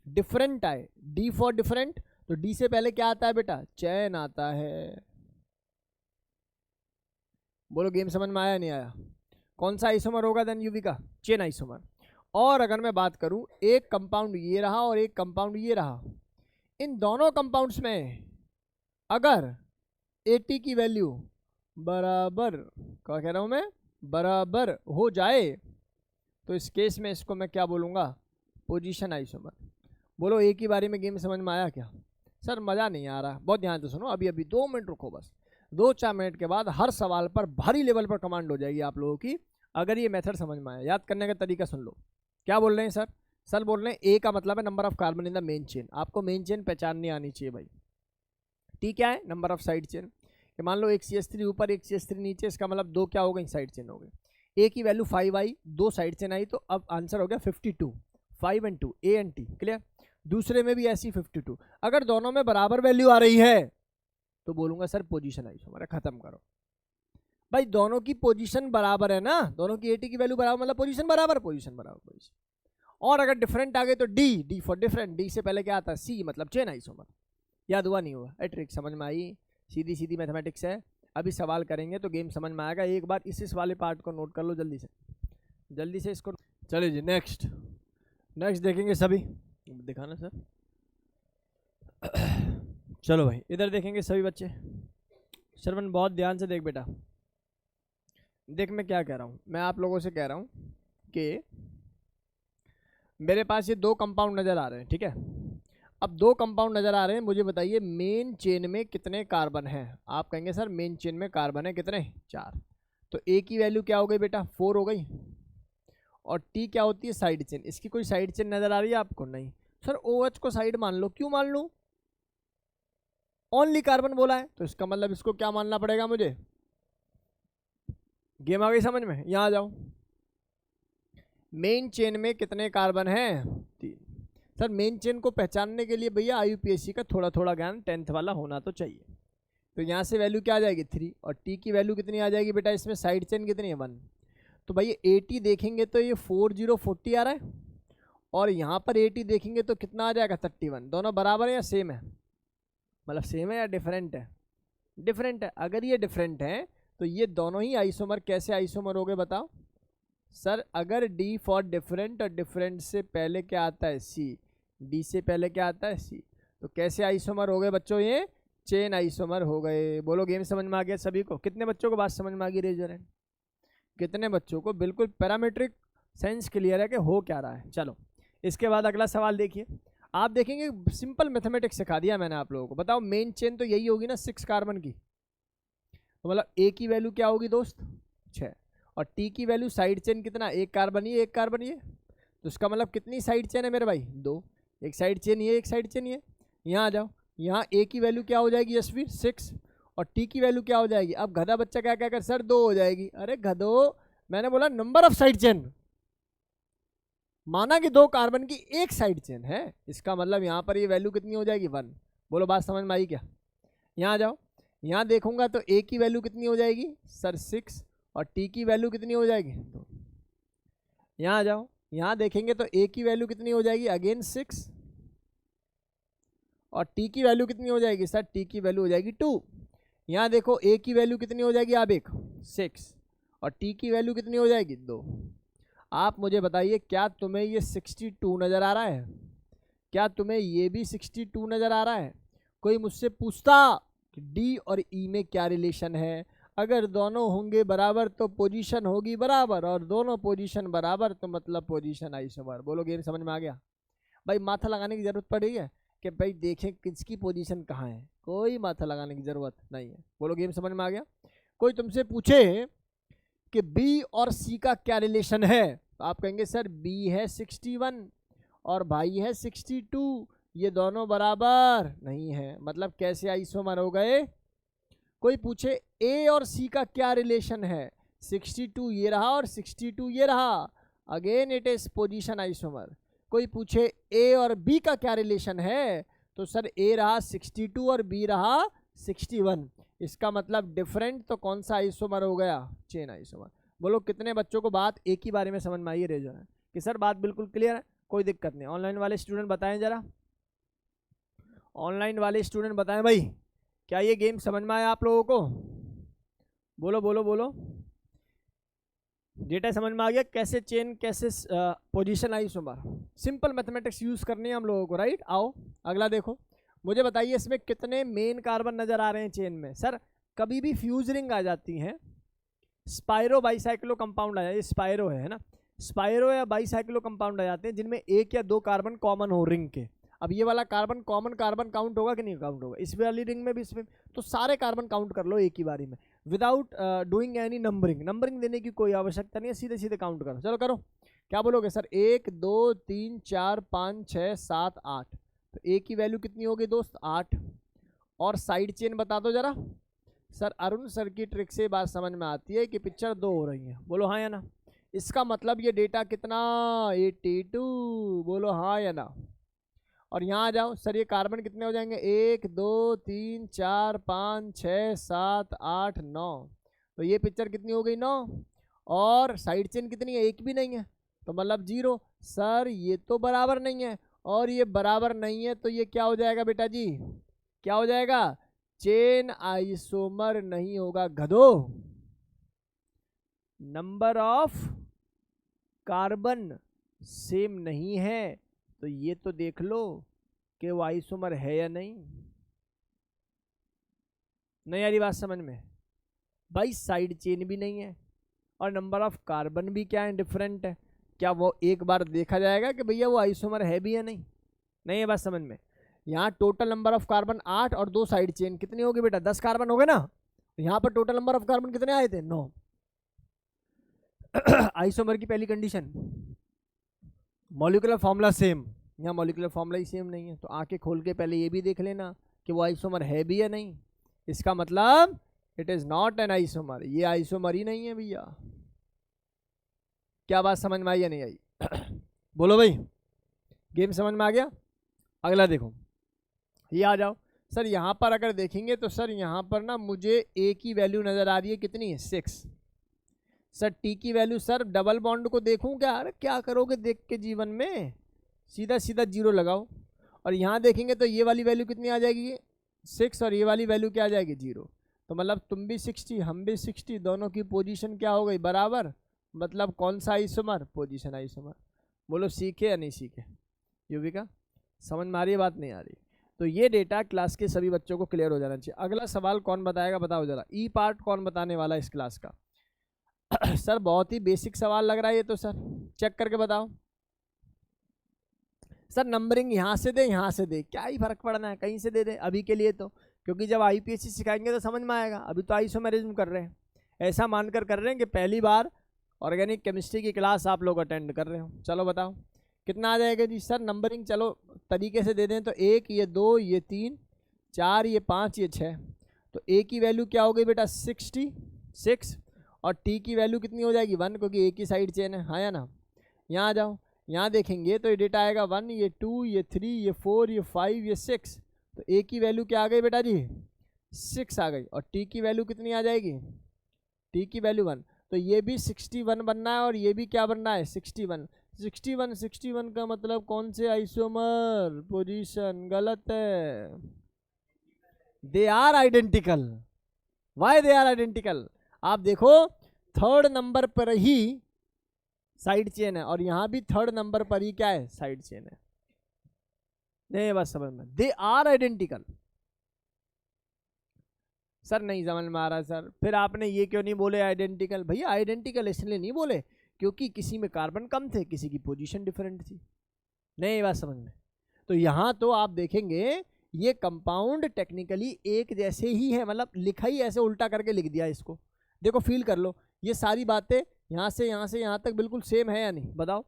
डिफरेंट आए, D फॉर डिफरेंट, तो D से पहले क्या आता है बेटा, चैन आता है। बोलो गेम समझ में आया नहीं आया। कौन सा आइसोमर होगा देन यूवी का, चेन आइसोमर। और अगर मैं बात करूं, एक कंपाउंड ये रहा और एक कंपाउंड ये रहा, इन दोनों कंपाउंड्स में अगर AT की वैल्यू बराबर, क्या कह रहा हूं मैं, बराबर हो जाए तो इस केस में इसको मैं क्या बोलूँगा, पोजीशन आइसोमर। बोलो एक ही बारी में गेम समझ में आया क्या। सर मज़ा नहीं आ रहा, बहुत ध्यान से सुनो, अभी 2 मिनट रुको बस। 2-4 मिनट के बाद हर सवाल पर भारी लेवल पर कमांड हो जाएगी आप लोगों की, अगर ये मेथड समझ में आया। याद करने का तरीका सुन लो। क्या बोल रहे हैं सर, सर बोल रहे हैं ए का मतलब है number of carbon in the main chain. आपको मेन चेन पहचाननी आनी चाहिए भाई। टी क्या है, नंबर ऑफ साइड चेन। कि मान लो एक CH3 ऊपर एक CH3 नीचे, इसका मतलब 2 क्या हो गई, साइड चेन हो गई। ए की वैल्यू 5 आई, 2 साइड चेन आई, तो अब आंसर हो गया 52, 5 and 2, A and T, clear. दूसरे में भी ऐसी 52। अगर दोनों में बराबर वैल्यू आ रही है तो बोलूंगा सर पोजीशन आइसोमर है, खत्म करो भाई। दोनों की पोजीशन बराबर है ना, दोनों की AT की वैल्यू बराबर, मतलब पोजीशन बराबर, पोजीशन बराबर, पोजीशन। और अगर डिफरेंट आ गए तो D फॉर डिफरेंट, D से पहले क्या आता है, C, मतलब चेन आइसोमर। याद हुआ नहीं हुआ, ट्रिक समझ में आई, सीधी सीधी मैथमेटिक्स है। अभी सवाल करेंगे तो गेम समझ में आएगा। एक बार इस वाले पार्ट को नोट कर लो जल्दी से इसको। चलिए जी नेक्स्ट देखेंगे सभी, दिखाना सर। चलो भाई इधर देखेंगे सभी बच्चे। श्रवण बहुत ध्यान से देख बेटा, देख मैं क्या कह रहा हूँ, मैं आप लोगों से कह रहा हूँ कि मेरे पास ये 2 कंपाउंड नज़र आ रहे हैं, ठीक है। अब 2 कंपाउंड नज़र आ रहे हैं, मुझे बताइए मेन चेन में कितने कार्बन हैं। आप कहेंगे सर मेन चेन में कार्बन है कितने, 4। तो A की वैल्यू क्या हो गई बेटा, 4 हो गई। और T क्या होती है, साइड चेन। इसकी कोई साइड चेन नज़र आ रही है आपको, नहीं। सर OH को साइड मान लो, क्यों मान लूँ, ओनली कार्बन बोला है तो इसका मतलब इसको क्या मानना पड़ेगा मुझे। गेम आ गई समझ में, यहाँ आ जाओ। मेन चेन में कितने कार्बन हैं, 3। सर मेन चेन को पहचानने के लिए भैया IUPAC का थोड़ा थोड़ा ज्ञान 10th वाला होना तो चाहिए। तो यहाँ से वैल्यू क्या आ जाएगी, 3। और T की वैल्यू कितनी आ जाएगी बेटा, इसमें साइड चेन कितनी है, 1। तो भाई 80 देखेंगे तो ये 4040 आ रहा है, और यहाँ पर 80 देखेंगे तो कितना आ जाएगा 31। दोनों बराबर है या सेम है? मतलब सेम है या डिफरेंट है? डिफरेंट है। अगर ये डिफरेंट है तो ये दोनों ही आइसोमर कैसे आइसोमर हो गए बताओ? सर अगर डी फॉर डिफरेंट और डिफरेंट से पहले क्या आता है सी, डी से पहले क्या आता है सी, तो कैसे आइसोमर हो गए बच्चों? ये चेन आइसोमर हो गए। बोलो गेम समझ में आ गया सभी को? कितने बच्चों को बात समझ में आ गई? Raise your hand. कितने बच्चों को बिल्कुल पैरामीट्रिक सेंस क्लियर है कि हो क्या रहा है? चलो इसके बाद अगला सवाल देखिए। आप देखेंगे सिंपल मैथमेटिक्स सिखा दिया मैंने आप लोगों को। बताओ मेन चेन तो यही होगी ना 6 कार्बन की, तो मतलब ए की वैल्यू क्या होगी दोस्त? 6, और टी की वैल्यू साइड चेन कितना? एक कार्बन ये एक कार्बन ये, तो इसका मतलब कितनी साइड चेन है मेरे भाई? 2। एक साइड चेन ये एक साइड चेन ये। यहाँ आ जाओ, यहाँ ए की वैल्यू क्या हो जाएगी यशवीर? 6, और टी की वैल्यू क्या हो जाएगी? अब गधा बच्चा क्या क्या कर सर 2 हो जाएगी। अरे गधो, मैंने बोला नंबर ऑफ साइड चेन, माना कि 2 कार्बन की एक साइड चेन है, इसका मतलब यहाँ पर ये वैल्यू कितनी हो जाएगी? 1। बोलो बात समझ में आई क्या? यहाँ आ जाओ, यहाँ देखूंगा तो ए की वैल्यू कितनी हो जाएगी सर? 6, और टी की वैल्यू कितनी हो जाएगी? 2। यहाँ आ जाओ, यहाँ देखेंगे तो ए की वैल्यू कितनी हो जाएगी? अगेन 6, और टी की वैल्यू कितनी हो जाएगी सर? टी की वैल्यू हो जाएगी 2। यहाँ देखो ए की वैल्यू कितनी हो जाएगी? आप एक 6, और टी की वैल्यू कितनी हो जाएगी? 2। आप मुझे बताइए क्या तुम्हें ये 62 नज़र आ रहा है? क्या तुम्हें ये भी 62 नज़र आ रहा है? कोई मुझसे पूछता कि डी और ई में क्या रिलेशन है? अगर दोनों होंगे बराबर तो पोजीशन होगी बराबर, और दोनों पोजीशन बराबर तो मतलब पोजीशन आइसोमर। बोलो गेम समझ में आ गया? भाई माथा लगाने की जरूरत पड़ी है कि भाई देखें किसकी पोजीशन कहाँ है? कोई माथा लगाने की जरूरत नहीं है। बोलो गेम समझ में आ गया? कोई तुमसे पूछे कि बी और सी का क्या रिलेशन है, तो आप कहेंगे सर बी है 61 और भाई है 62, ये दोनों बराबर नहीं है, मतलब कैसे आइसोमर हो गए? कोई पूछे ए और सी का क्या रिलेशन है, 62 ये रहा और 62 ये रहा, again it is position isomer. कोई पूछे ए और बी का क्या रिलेशन है, तो सर ए रहा 62 और बी रहा 61, इसका मतलब डिफरेंट, तो कौन सा आइसोमर हो गया? Chain isomer. बोलो कितने बच्चों को बात एक ही बारे में समझ में आई? रेजर है कि सर बात बिल्कुल क्लियर है, कोई दिक्कत नहीं। ऑनलाइन वाले स्टूडेंट बताएं जरा, ऑनलाइन वाले स्टूडेंट बताएं भाई, क्या ये गेम समझ में आया आप लोगों को? बोलो बोलो बोलो, डेटा समझ में आ गया? कैसे चेन, कैसे position isomer, simple mathematics use करनी है हम लोगों को, राइट? आओ अगला देखो, मुझे बताइए इसमें कितने मेन कार्बन नजर आ रहे हैं चेन में? सर कभी भी फ्यूज रिंग आ जाती है, स्पाइरो बाईसाइक्लो कंपाउंड आ जाए, स्पाइरो है ना, स्पाइरो या बाईसाइक्लो कंपाउंड आ जाते हैं जिनमें 1 या 2 कार्बन कॉमन हो रिंग के। अब ये वाला कार्बन कॉमन कार्बन काउंट होगा कि नहीं काउंट होगा? इस वाली रिंग में भी, इसमें, तो सारे कार्बन काउंट कर लो एक ही बारी में, without doing any numbering. Numbering देने की कोई आवश्यकता नहीं है, सीधे सीधे काउंट करो। चलो करो, क्या बोलोगे सर? 1 2 3 4 5 6 7 8, तो ए की वैल्यू कितनी होगी दोस्त? 8। और साइड चेन बता दो जरा। सर अरुण सर की ट्रिक से बात समझ में आती है कि पिक्चर 2 हो रही है, बोलो हाँ या ना? इसका मतलब ये डेटा कितना? 82, बोलो हाँ या ना? और यहाँ आ जाओ, सर ये कार्बन कितने हो जाएंगे? 1 2 3 4 5 6 7 8 9, तो ये पिक्चर कितनी हो गई? 9। और साइड चेन कितनी है? एक भी नहीं है, तो मतलब 0। सर ये तो बराबर नहीं है, और ये बराबर नहीं है, तो ये क्या हो जाएगा बेटा जी? क्या हो जाएगा? चेन आइसोमर नहीं होगा गधो। नंबर ऑफ कार्बन सेम नहीं है, तो ये तो देख लो कि वो आइसोमर है या नहीं। नहीं आ रही बात समझ में? भाई साइड चेन भी नहीं है और नंबर ऑफ कार्बन भी क्या है? डिफरेंट है। क्या वो एक बार देखा जाएगा कि भैया वो आइसोमर है भी या नहीं? नहीं है बात समझ में? यहाँ टोटल नंबर ऑफ कार्बन 8 और 2 साइड चेन कितनी होगी बेटा? 10 कार्बन हो गए ना। यहाँ पर टोटल नंबर ऑफ कार्बन कितने आए थे? 9। आइसोमर की पहली कंडीशन, मॉलिक्यूलर फॉर्मूला सेम। यहाँ मॉलिक्यूलर फॉर्मूला ही सेम नहीं है, तो आंखें खोल के पहले ये भी देख लेना कि वो आइसोमर है भी या नहीं। इसका मतलब it is not an isomer, ये आइसोमर ही नहीं है भैया। क्या बात समझ में आई या नहीं आई? बोलो भाई, गेम समझ में आ गया? अगला देखो, ये आ जाओ। सर यहाँ पर अगर देखेंगे तो सर यहाँ पर ना मुझे ए की वैल्यू नजर आ रही है कितनी है? 6। सर टी की वैल्यू, सर डबल बॉन्ड को देखूं क्या? अरे क्या करोगे देख के जीवन में, सीधा सीधा जीरो लगाओ। और यहाँ देखेंगे तो ये वाली वैल्यू कितनी आ जाएगी 6, और ये वाली वैल्यू क्या आ जाएगी 0। तो मतलब तुम भी 60 हम भी 60, दोनों की पोजीशन क्या हो गई बराबर, मतलब कौन सा आइसोमर, पोजीशन आइसोमर। बोलो सीखे या नहीं सीखे? युविका समझ में आ रही है बात, नहीं आ रही? तो ये डेटा क्लास के सभी बच्चों को क्लियर हो जाना चाहिए। अगला सवाल कौन बताएगा बताओ जरा, ई पार्ट कौन बताने वाला है इस क्लास का? सर बहुत ही बेसिक सवाल लग रहा है ये तो, सर चेक करके बताओ। सर नंबरिंग यहाँ से दे यहाँ से दे, क्या ही फर्क पड़ना है, कहीं से दे दे अभी के लिए तो, क्योंकि जब आईपीएससी सिखाएंगे तो समझ में आएगा। अभी तो आइसोमेरिज्म कर रहे हैं, ऐसा मानकर कर रहे हैं कि पहली बार ऑर्गेनिक केमिस्ट्री की क्लास आप लोग अटेंड कर रहे हो। चलो बताओ कितना आ जाएगा जी? सर नंबरिंग चलो तरीके से दे दें तो 1 ये 2 ये 3 4 ये 5 ये 6, तो ए की वैल्यू क्या हो गई बेटा 66, और टी की वैल्यू कितनी हो जाएगी 1, क्योंकि एक ही साइड चेन है, हाँ या ना? यहाँ आ जाओ, यहाँ देखेंगे तो ये डेटा आएगा 1 ये 2 ये 3 ये 4 ये 5 ये 6, तो ए की वैल्यू क्या आ गई बेटा जी 6 आ गई, और टी की वैल्यू कितनी आ जाएगी, टी की वैल्यू 1, तो ये भी 61 बनना है और ये भी क्या बनना है 61। 61 का मतलब कौन से आइसोमर, पोजीशन गलत है, they are identical. Why they are identical? आप देखो थर्ड नंबर पर ही साइड चेन है, और यहां भी थर्ड नंबर पर ही क्या है साइड चेन है। नहीं बस समझ में, दे आर आइडेंटिकल। सर नहीं समझ में आ रहा सर, फिर आपने ये क्यों नहीं बोले आइडेंटिकल? भैया आइडेंटिकल इसलिए नहीं बोले क्योंकि किसी में कार्बन कम थे, किसी की पोजीशन डिफरेंट थी। नहीं बात समझ में? तो यहाँ तो आप देखेंगे ये कंपाउंड टेक्निकली एक जैसे ही है, मतलब लिखा ही ऐसे उल्टा करके लिख दिया इसको। देखो फील कर लो, ये सारी बातें यहाँ से यहाँ तक बिल्कुल सेम है या नहीं बताओ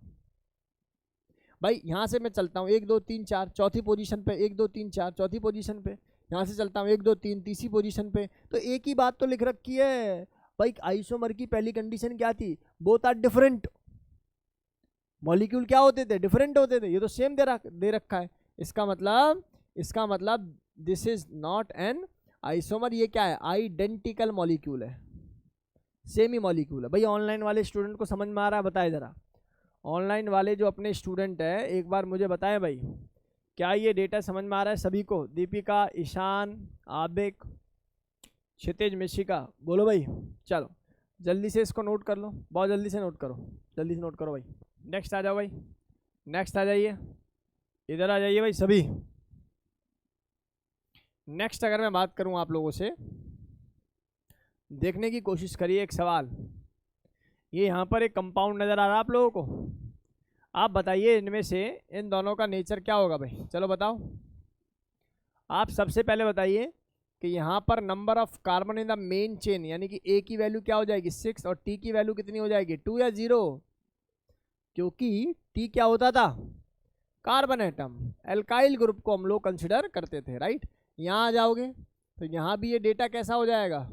भाई? यहाँ से मैं चलता हूँ 1 2 3 4 चौथी पोजीशन पे, 1 2 3 4 चौथी पोजीशन पे, यहाँ से चलता हूँ 1 2 3 तीसरी पोजीशन पे, तो एक ही बात तो लिख रखी है भाई। आइसोमर की पहली कंडीशन क्या थी, बोथ आर डिफरेंट। मॉलिक्यूल क्या होते थे, डिफरेंट होते थे, ये तो सेम दे रखा है। इसका मतलब this is not an isomer, ये क्या है आइडेंटिकल मॉलिक्यूल है, सेम ही मॉलिक्यूल है। भाई ऑनलाइन वाले स्टूडेंट को समझ में आ रहा है बताए जरा, ऑनलाइन वाले जो अपने स्टूडेंट है एक बार मुझे बताएं भाई, क्या ये डेटा समझ में आ रहा है सभी को? दीपिका, ईशान, आबिक, क्षितिज, मिशिका, बोलो भाई। चलो जल्दी से इसको नोट कर लो, बहुत जल्दी से नोट करो, जल्दी से नोट करो भाई। नेक्स्ट आ जाओ भाई, नेक्स्ट आ जाइए, इधर आ जाइए भाई सभी। नेक्स्ट अगर मैं बात करूं आप लोगों से, देखने की कोशिश करिए एक सवाल, ये यहाँ पर एक कंपाउंड नज़र आ रहा है आप लोगों को, आप बताइए इनमें से इन दोनों का नेचर क्या होगा भाई? चलो बताओ, आप सबसे पहले बताइए कि यहाँ पर number of carbon in the main chain, यानी कि ए की वैल्यू क्या हो जाएगी 6 और टी की वैल्यू कितनी हो जाएगी 2 या 0? क्योंकि टी क्या होता था कार्बन एटम, एल्काइल ग्रुप को हम लोग कंसिडर करते थे, राइट। यहाँ आ जाओगे तो यहाँ भी ये डेटा कैसा हो जाएगा,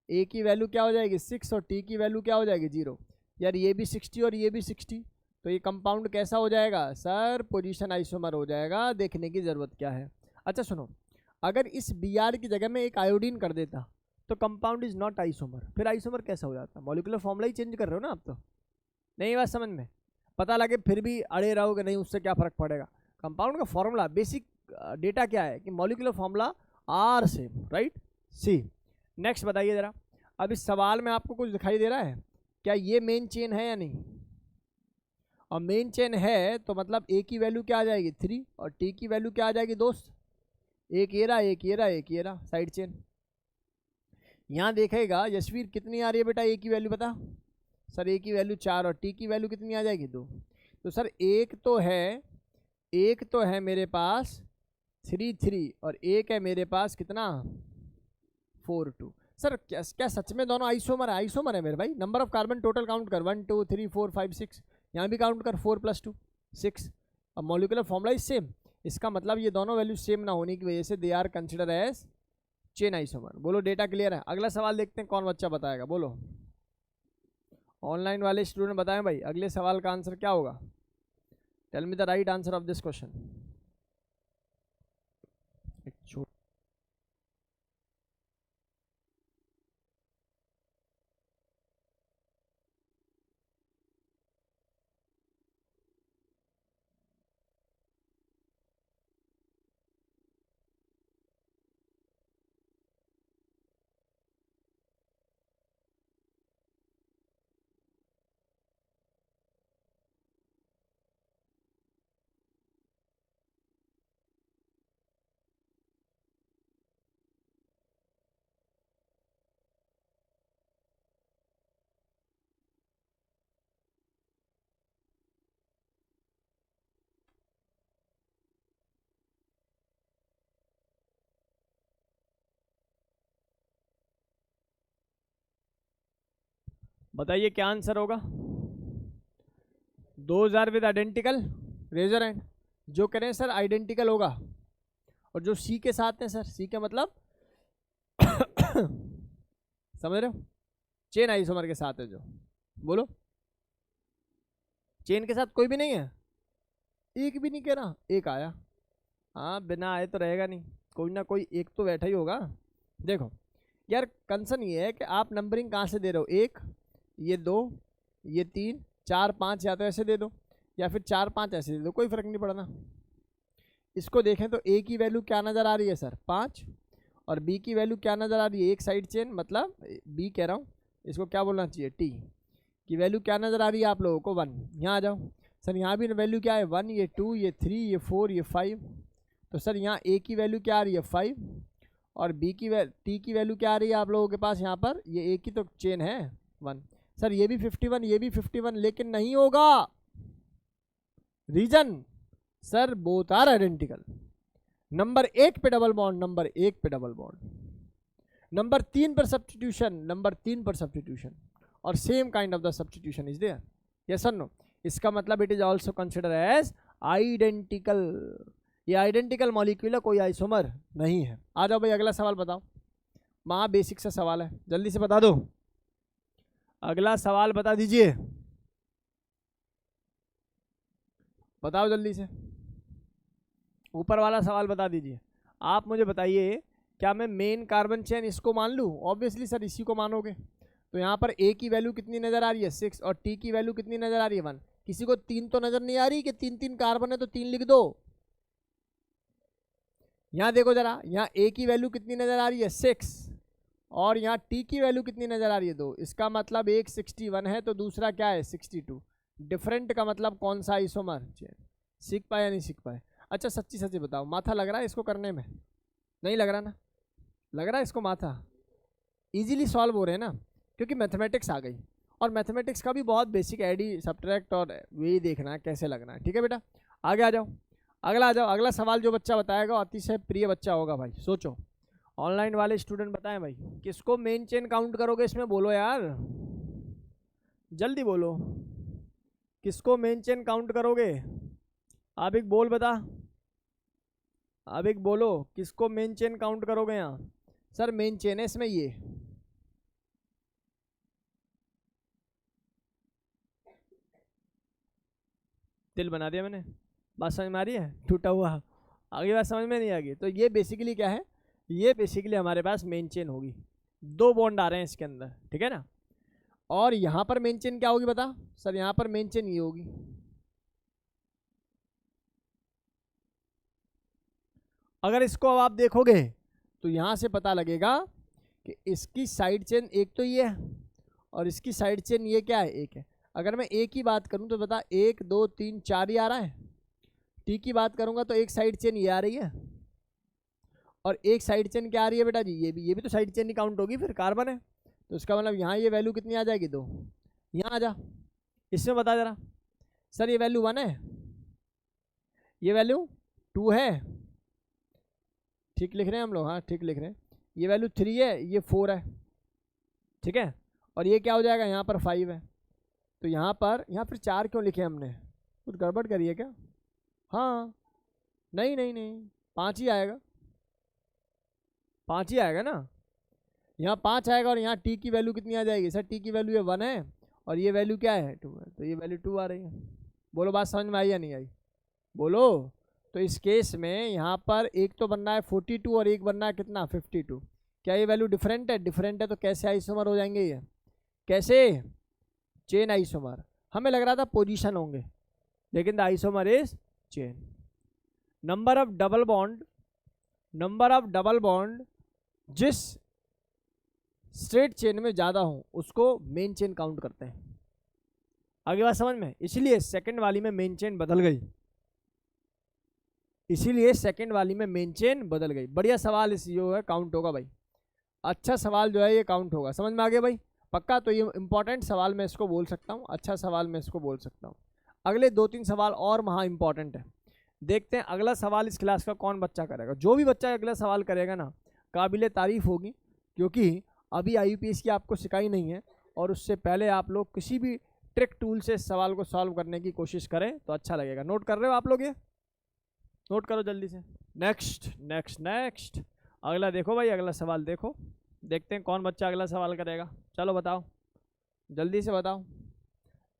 ए की वैल्यू क्या हो जाएगी 6 और टी की वैल्यू क्या हो जाएगी 0। यार ये भी 60 और ये भी 60, तो ये कंपाउंड कैसा हो जाएगा सर, पोजीशन आइसोमर हो जाएगा। देखने की ज़रूरत क्या है? अच्छा सुनो, अगर इस Br की जगह में एक आयोडीन कर देता तो कंपाउंड इज नॉट आइसोमर, फिर आइसोमर कैसा हो जाता? मॉलिक्यूलर फॉर्मूला ही चेंज कर रहे हो ना आप तो। नहीं बात समझ में? पता लगे फिर भी अड़े रहोगे नहीं, उससे क्या फ़र्क पड़ेगा? कंपाउंड का फॉर्मूला बेसिक डेटा क्या है कि molecular formula are same, right. See next बताइए ज़रा, अब इस सवाल में आपको कुछ दिखाई दे रहा है क्या? ये मेन चेन है या नहीं? और मेन चेन है तो मतलब ए की वैल्यू क्या आ जाएगी 3 और टी की वैल्यू क्या आ जाएगी दोस्त, एक ये रहा एक ये रहा एक ये रहा साइड चेन। यहाँ देखेगा यशवीर कितनी आ रही है बेटा ए की वैल्यू बता? सर ए की वैल्यू 4 और टी की वैल्यू कितनी आ जाएगी 2। तो सर एक तो है मेरे पास 3 और एक है मेरे पास कितना 4 सर क्या सच में दोनों आइसोमर है? आइसोमर है मेरे भाई। Number of carbon total count कर 1 2 3 4 5 6, यहाँ भी काउंट कर 4 + 2 6। अब मॉलिक्यूलर फॉर्मूला इज सेम, इसका मतलब ये दोनों वैल्यू सेम ना होने की वजह से they are consider as chain isomer. बोलो डेटा क्लियर है? अगला सवाल देखते हैं कौन बच्चा बताएगा, बोलो ऑनलाइन वाले स्टूडेंट बताएं भाई अगले सवाल का आंसर क्या होगा? Tell me the right answer of this question. बताइए क्या आंसर होगा। 2000 विद आइडेंटिकल, रेजर हैंड। जो कह रहे हैं सर आइडेंटिकल होगा, और जो सी के साथ है सर, सी का मतलब समझ रहे हो, चेन आइसोमर के साथ है जो, बोलो। चेन के साथ कोई भी नहीं है, एक भी नहीं कह रहा, एक आया। हाँ बिना आए तो रहेगा नहीं, कोई ना कोई एक तो बैठा ही होगा। देखो यार कंसर्न ये है कि आप नंबरिंग कहाँ से दे रहे हो, 1, ये 2, ये 3, 4, 5, या तो ऐसे दे दो या फिर 4, 5 ऐसे दे दो, कोई फर्क नहीं पड़ना। इसको देखें तो ए की वैल्यू क्या नज़र आ रही है सर, 5, और बी की वैल्यू क्या नज़र आ रही है, एक साइड चेन, मतलब बी कह रहा हूँ, इसको क्या बोलना चाहिए, टी की वैल्यू क्या नज़र आ रही है आप लोगों को, 1। यहाँ आ जाओ सर, यहाँ भी वैल्यू क्या है, 1, ये 2, ये 3, ये 4, ये 5। तो सर यहाँ ए की वैल्यू क्या आ रही है, 5, और बी की टी की वैल्यू क्या आ रही है आप लोगों के पास यहाँ पर, ये ए की तो चेन है 1। सर ये भी 51, ये भी 51, लेकिन नहीं होगा। Reason sir both are identical. Number 1 पे डबल बॉन्ड, नंबर 1 पे डबल बॉन्ड, नंबर 3 पर सब्स्टिट्यूशन, नंबर 3 पर सब्स्टिट्यूशन, और same kind of the substitution is there, yes or no. इसका मतलब it is also consider as identical. ये identical molecule है, कोई आइसोमर नहीं है। आ जाओ भाई अगला सवाल बताओ, महा बेसिक सा सवाल है, जल्दी से बता दो। अगला सवाल बता दीजिए, बताओ जल्दी से, ऊपर वाला सवाल बता दीजिए। आप मुझे बताइए, क्या मैं मेन कार्बन चेन इसको मान लूँ? ऑब्वियसली सर इसी को मानोगे। तो यहाँ पर ए की वैल्यू कितनी नज़र आ रही है, 6, और टी की वैल्यू कितनी नज़र आ रही है, 1। किसी को 3 तो नज़र नहीं आ रही कि 3 कार्बन है तो 3 लिख दो। यहाँ देखो जरा, यहाँ ए की वैल्यू कितनी नज़र आ रही है, 6, और यहाँ टी की वैल्यू कितनी नज़र आ रही है, 2। इसका मतलब एक 61 है तो दूसरा क्या है, 62। डिफरेंट का मतलब कौन सा आइसोमर चेन। सीख पाए या नहीं सीख पाए? अच्छा सच्ची सच्ची बताओ, माथा लग रहा है इसको करने में? नहीं लग रहा ना? लग रहा है इसको माथा? इजीली सॉल्व हो रहे हैं ना, क्योंकि मैथमेटिक्स आ गई, और मैथमेटिक्स का भी बहुत बेसिक एडी सब्ट्रैक्ट और वही देखना है कैसे लगना है। ठीक है बेटा, आगे आ जाओ, अगला आ जाओ। अगला सवाल जो बच्चा बताएगा अतिशय प्रिय बच्चा होगा भाई। सोचो, ऑनलाइन वाले स्टूडेंट बताएं भाई, किसको मेन चेन काउंट करोगे इसमें, बोलो यार जल्दी बोलो, किसको मेन चेन काउंट करोगे? आप एक बोल बता, अब एक बोलो, किसको मेन चेन काउंट करोगे? यहाँ सर मेन चेन है इसमें, ये दिल बना दिया मैंने, बात समझ में आ रही है? टूटा हुआ, आगे बात समझ में नहीं आ गई? तो ये बेसिकली क्या है, ये बेसिकली हमारे पास मेन चेन होगी, 2 बॉन्ड आ रहे हैं इसके अंदर, ठीक है ना। और यहाँ पर मेन चेन क्या होगी बता सर, यहाँ पर मेन चेन ये होगी। अगर इसको अब आप देखोगे तो यहाँ से पता लगेगा कि इसकी साइड चेन एक तो ये है, और इसकी साइड चेन ये क्या है, एक है। अगर मैं ए की बात करूँ तो बता, 1, 2, 3, 4 ही आ रहा है। टी की बात करूँगा तो एक साइड चेन ये आ रही है, और एक साइड चेन क्या आ रही है बेटा जी, ये भी तो साइड चेन ही काउंट होगी, फिर कार्बन है। तो इसका मतलब यहाँ ये वैल्यू कितनी आ जाएगी, 2। यहाँ आ जा, इसमें बता जरा सर, ये वैल्यू 1 है, ये वैल्यू 2 है, ठीक लिख रहे हैं हम लोग, हाँ ठीक लिख रहे हैं। ये वैल्यू 3 है, ये 4 है, ठीक है। और ये क्या हो जाएगा, यहाँ पर 5 है। तो यहाँ फिर 4 क्यों लिखे हमने, कुछ गड़बड़ करी है क्या? हाँ नहीं नहीं नहीं, 5 ही आएगा, 5 ही आएगा ना, यहाँ 5 आएगा। और यहाँ टी की वैल्यू कितनी आ जाएगी सर, टी की वैल्यू 1 है, और ये वैल्यू क्या है, 2 है, तो ये वैल्यू 2 आ रही है। बोलो बात समझ में आई या नहीं आई, बोलो। तो इस केस में यहाँ पर एक तो बनना है 42 और एक बनना है कितना, 52। क्या ये वैल्यू डिफरेंट है? डिफरेंट है तो कैसे आइसोमर हो जाएंगे ये, कैसे? Chain isomer. हमें लग रहा था पोजीशन होंगे, लेकिन the isomer is chain. Number of double bond जिस स्ट्रेट चेन में ज़्यादा हो उसको मेन चेन काउंट करते हैं। आगे बात समझ में? इसलिए सेकंड वाली में मेन चेन बदल गई, इसीलिए सेकंड वाली में मेन चेन बदल गई। बढ़िया सवाल इस जो है काउंट होगा भाई, अच्छा सवाल जो है ये काउंट होगा, समझ में आ गया भाई पक्का? तो ये इंपॉर्टेंट सवाल मैं इसको बोल सकता हूँ, अच्छा सवाल मैं इसको बोल सकता हूँ। अगले 2-3 सवाल और महा इंपॉर्टेंट है, देखते हैं अगला सवाल इस क्लास का कौन बच्चा करेगा। जो भी बच्चा अगला सवाल करेगा ना, काबिले तारीफ होगी, क्योंकि अभी IUPAC की आपको सिखाई नहीं है, और उससे पहले आप लोग किसी भी ट्रिक टूल से इस सवाल को सॉल्व करने की कोशिश करें तो अच्छा लगेगा। नोट कर रहे हो आप लोग? ये नोट करो जल्दी से। नेक्स्ट नेक्स्ट नेक्स्ट, अगला देखो भाई, अगला सवाल देखो, देखते हैं कौन बच्चा अगला सवाल करेगा। चलो बताओ, जल्दी से बताओ।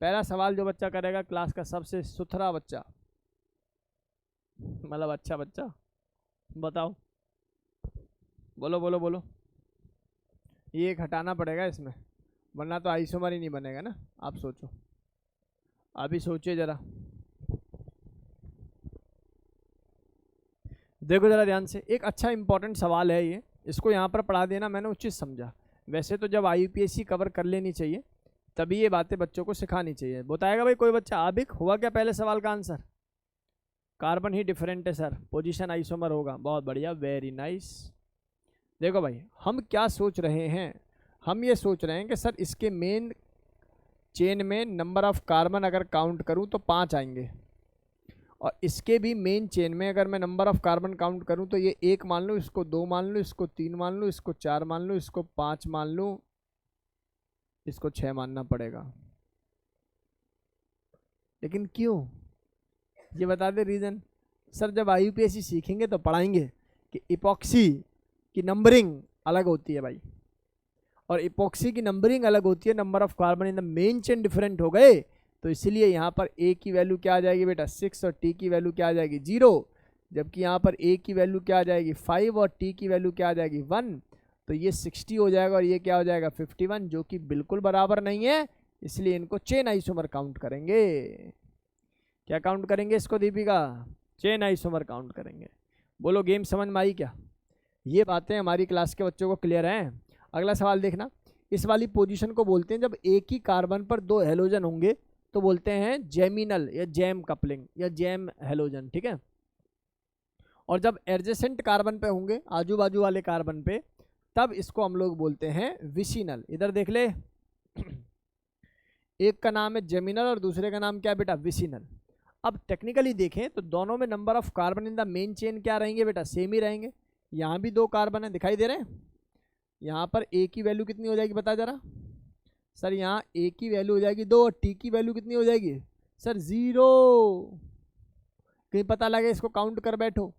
पहला सवाल जो बच्चा करेगा, क्लास का सबसे सुथरा बच्चा, मतलब अच्छा बच्चा, बताओ, बोलो बोलो बोलो। ये एक हटाना पड़ेगा इसमें, वरना तो आइसोमर ही नहीं बनेगा ना। आप सोचो, अभी सोचिए जरा, देखो जरा ध्यान से। एक अच्छा इंपॉर्टेंट सवाल है ये, इसको यहाँ पर पढ़ा देना मैंने उचित समझा। वैसे तो जब IUPAC कवर कर लेनी चाहिए तभी ये बातें बच्चों को सिखानी चाहिए। बताएगा भाई कोई बच्चा? आबिक, हुआ क्या पहले सवाल का आंसर? कार्बन ही डिफरेंट है सर, पोजीशन आइसोमर होगा। बहुत बढ़िया, वेरी नाइस। देखो भाई, हम क्या सोच रहे हैं, हम ये सोच रहे हैं कि सर इसके मेन चेन में नंबर ऑफ कार्बन अगर काउंट करूं तो 5 आएंगे, और इसके भी मेन चेन में अगर मैं नंबर ऑफ कार्बन काउंट करूं तो ये 1 मान लूँ, इसको 2 मान लूँ, इसको 3 मान लूँ, इसको 4 मान लूँ, इसको 5 मान लूँ, इसको 6 मानना पड़ेगा। लेकिन क्यों, ये बता दे रीज़न। सर जब IUPAC सीखेंगे तो पढ़ाएंगे कि इपॉक्सी की नंबरिंग अलग होती है भाई, और इपॉक्सी की नंबरिंग अलग होती है, number of carbon in the main chain different हो गए, तो इसलिए यहाँ पर A की वैल्यू क्या आ जाएगी बेटा 6, और T की वैल्यू क्या आ जाएगी 0, जबकि यहाँ पर A की वैल्यू क्या आ जाएगी 5 और T की वैल्यू क्या आ जाएगी 1। तो ये 60 हो जाएगा और ये क्या हो जाएगा 51, जो कि बिल्कुल बराबर नहीं है, इसलिए इनको चेन आइसोमर काउंट करेंगे। क्या काउंट करेंगे इसको दीपिका? चेन आइसोमर काउंट करेंगे। बोलो गेम समझ में आई क्या? ये बातें हमारी क्लास के बच्चों को क्लियर हैं? अगला सवाल देखना, इस वाली पोजीशन को बोलते हैं जब एक ही कार्बन पर 2 हेलोजन होंगे तो बोलते हैं जेमिनल या जैम कपलिंग या जैम हेलोजन, ठीक है। और जब एडजेसेंट कार्बन पे होंगे, आजू बाजू वाले कार्बन पे, तब इसको हम लोग बोलते हैं विसिनल। इधर देख ले, एक का नाम है जेमिनल और दूसरे का नाम क्या है बेटा विसिनल। अब टेक्निकली देखें तो दोनों में number of carbon in the main chain क्या रहेंगे बेटा, सेम ही रहेंगे। यहाँ भी 2 कार्बन है, दिखाई दे रहे हैं। यहाँ पर A की वैल्यू कितनी हो जाएगी बता जरा सर? यहाँ A की वैल्यू हो जाएगी 2 और T की वैल्यू कितनी हो जाएगी सर 0। कहीं पता लगे इसको काउंट कर बैठो।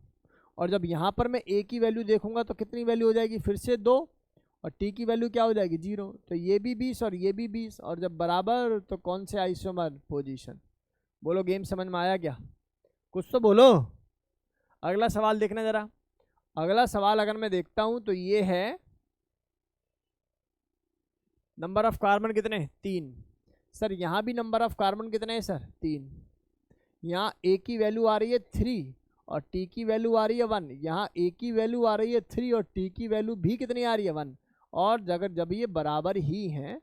और जब यहाँ पर मैं A की वैल्यू देखूंगा तो कितनी वैल्यू हो जाएगी फिर से 2, और T की वैल्यू क्या हो जाएगी 0। तो ये भी 20 और ये भी 20, और जब बराबर तो कौन से आइसोमर पोजीशन? बोलो गेम समझ में आया क्या? कुछ तो बोलो। अगला सवाल देखना जरा। अगला सवाल अगर मैं देखता हूं तो ये है नंबर ऑफ कार्बन कितने 3। सर यहाँ भी नंबर ऑफ कार्बन कितने हैं सर 3। यहाँ A की वैल्यू आ रही है 3 और T की वैल्यू आ रही है 1। यहाँ A की वैल्यू आ रही है 3 और T की वैल्यू भी कितनी आ रही है 1। और अगर जब ये बराबर ही हैं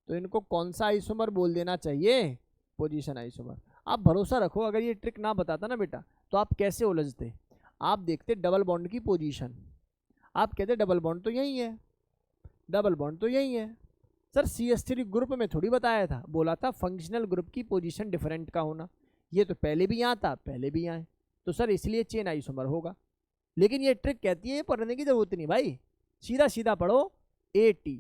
तो इनको कौन सा आइसोमर बोल देना चाहिए? Position isomer. आप भरोसा रखो, अगर ये ट्रिक ना बताता ना बेटा तो आप कैसे उलझते। आप देखते डबल बॉन्ड की पोजीशन, आप कहते डबल बॉन्ड तो यही है, डबल बॉन्ड तो यही है। सर CH3 ग्रुप में थोड़ी बताया था, बोला था फंक्शनल ग्रुप की पोजीशन डिफरेंट का होना। ये तो पहले भी यहाँ था, पहले भी यहाँ है, तो सर इसलिए चेन आइसोमर होगा। लेकिन ये ट्रिक कहती है पढ़ने की जरूरत नहीं भाई, सीधा सीधा पढ़ो। AT,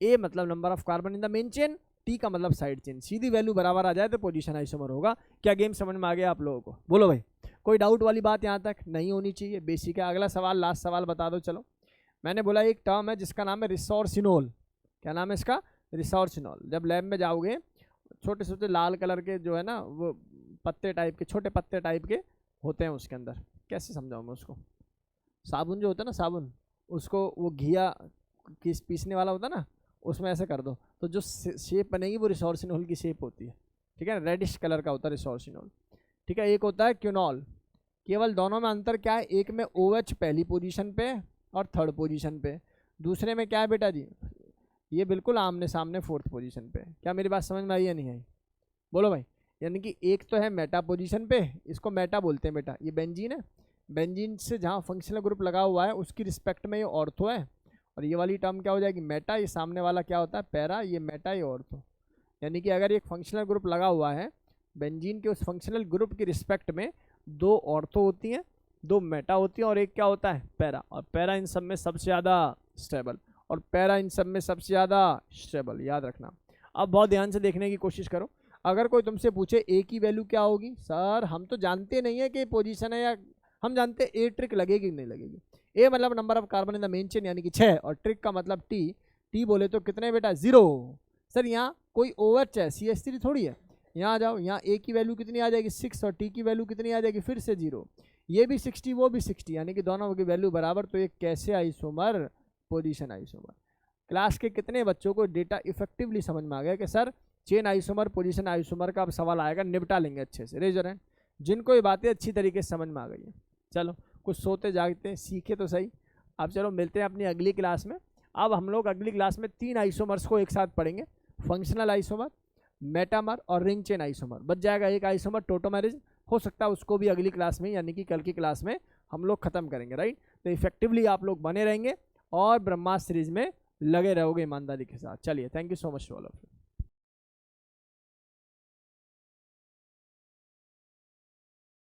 A मतलब number of carbon in the main chain, T का मतलब साइड चेन, सीधी वैल्यू बराबर आ जाए तो पोजीशन आइसोमर होगा। क्या गेम समझ में आ गया आप लोगों को? बोलो भाई, कोई डाउट वाली बात यहाँ तक नहीं होनी चाहिए, बेसिक है। अगला सवाल, लास्ट सवाल बता दो। चलो, मैंने बोला एक टर्म है जिसका नाम है रिसोर्सिनोल। क्या नाम है इसका? रिसोर्सिनोल। जब लैब में जाओगे, छोटे छोटे लाल कलर के जो है ना वो पत्ते टाइप के, छोटे पत्ते टाइप के होते हैं उसके अंदर। कैसे समझाऊँ मैं उसको? साबुन जो होता है ना, साबुन, उसको वो घिया किस पीसने वाला होता है ना, उसमें ऐसे कर दो तो जो शेप बनेगी वो रिसोर्सिनोल की शेप होती है, ठीक है। रेडिश कलर का होता है रिसोर्सिनोल, ठीक है। एक होता है क्यूनॉल। केवल दोनों में अंतर क्या है? एक में OH पहली पोजीशन पे और 3rd पोजीशन पे, दूसरे में क्या है बेटा जी, ये बिल्कुल आमने सामने 4th पोजीशन पे। क्या मेरी बात समझ में आई या नहीं आई? बोलो भाई। यानी कि एक तो है मेटा पोजीशन पे, इसको मेटा बोलते हैं बेटा। ये बेंजीन है, बेंजीन से जहाँ फंक्शनल ग्रुप लगा हुआ है उसकी रिस्पेक्ट में ये ऑर्थो है, और ये वाली टर्म क्या हो जाएगी मेटा। ये सामने वाला क्या होता है पैरा, ये मेटा ये ऑर्थो। यानी कि अगर एक फंक्शनल ग्रुप लगा हुआ है, बेंजीन के उस फंक्शनल ग्रुप की रिस्पेक्ट में 2 ऑर्थो होती हैं, 2 मेटा होती हैं और एक क्या होता है पैरा। और पैरा इन सब में सबसे ज़्यादा स्टेबल, और पैरा इन सब में सबसे ज़्यादा स्टेबल, याद रखना। अब बहुत ध्यान से देखने की कोशिश करो। अगर कोई तुमसे पूछे ए की वैल्यू क्या होगी, सर हम तो जानते नहीं है कि पोजीशन है, या हम जानते ए ट्रिक लगेगी कि नहीं लगेगी। ए मतलब number of carbon in the main chain यानी कि 6, और ट्रिक का मतलब टी। टी बोले तो कितने बेटा 0। सर यहाँ कोई OH है, CH3 थोड़ी है। यहाँ आ जाओ, यहाँ ए की वैल्यू कितनी आ जाएगी 6 और टी की वैल्यू कितनी आ जाएगी फिर से 0। ये भी 60 वो भी 60 यानी कि दोनों की वैल्यू बराबर। तो ये कैसे आइसोमर, पोजीशन आइसोमर। क्लास के कितने बच्चों को डेटा इफेक्टिवली समझ में आ गया कि sir chain isomer, position isomer का अब सवाल आएगा, निपटा लेंगे अच्छे से। रेज योर हैंड जिनको ये बातें अच्छी तरीके से समझ में आ गई है। चलो कुछ सोते जागते सीखे तो सही। अब चलो मिलते हैं अपनी अगली क्लास में। अब हम लोग अगली क्लास में 3 आइसोमर्स को एक साथ पढ़ेंगे, फंक्शनल आइसोमर, मेटामर और रिंग चेन आइसोमर। बच जाएगा एक आइसोमर टोटोमेरिज्म, हो सकता है उसको भी अगली क्लास में यानी कि कल की क्लास में हम लोग खत्म करेंगे, राइट। तो इफेक्टिवली आप लोग बने रहेंगे और ब्रह्मास्त्र सीरीज में लगे रहोगे ईमानदारी के साथ। चलिए, thank you so much to all of you.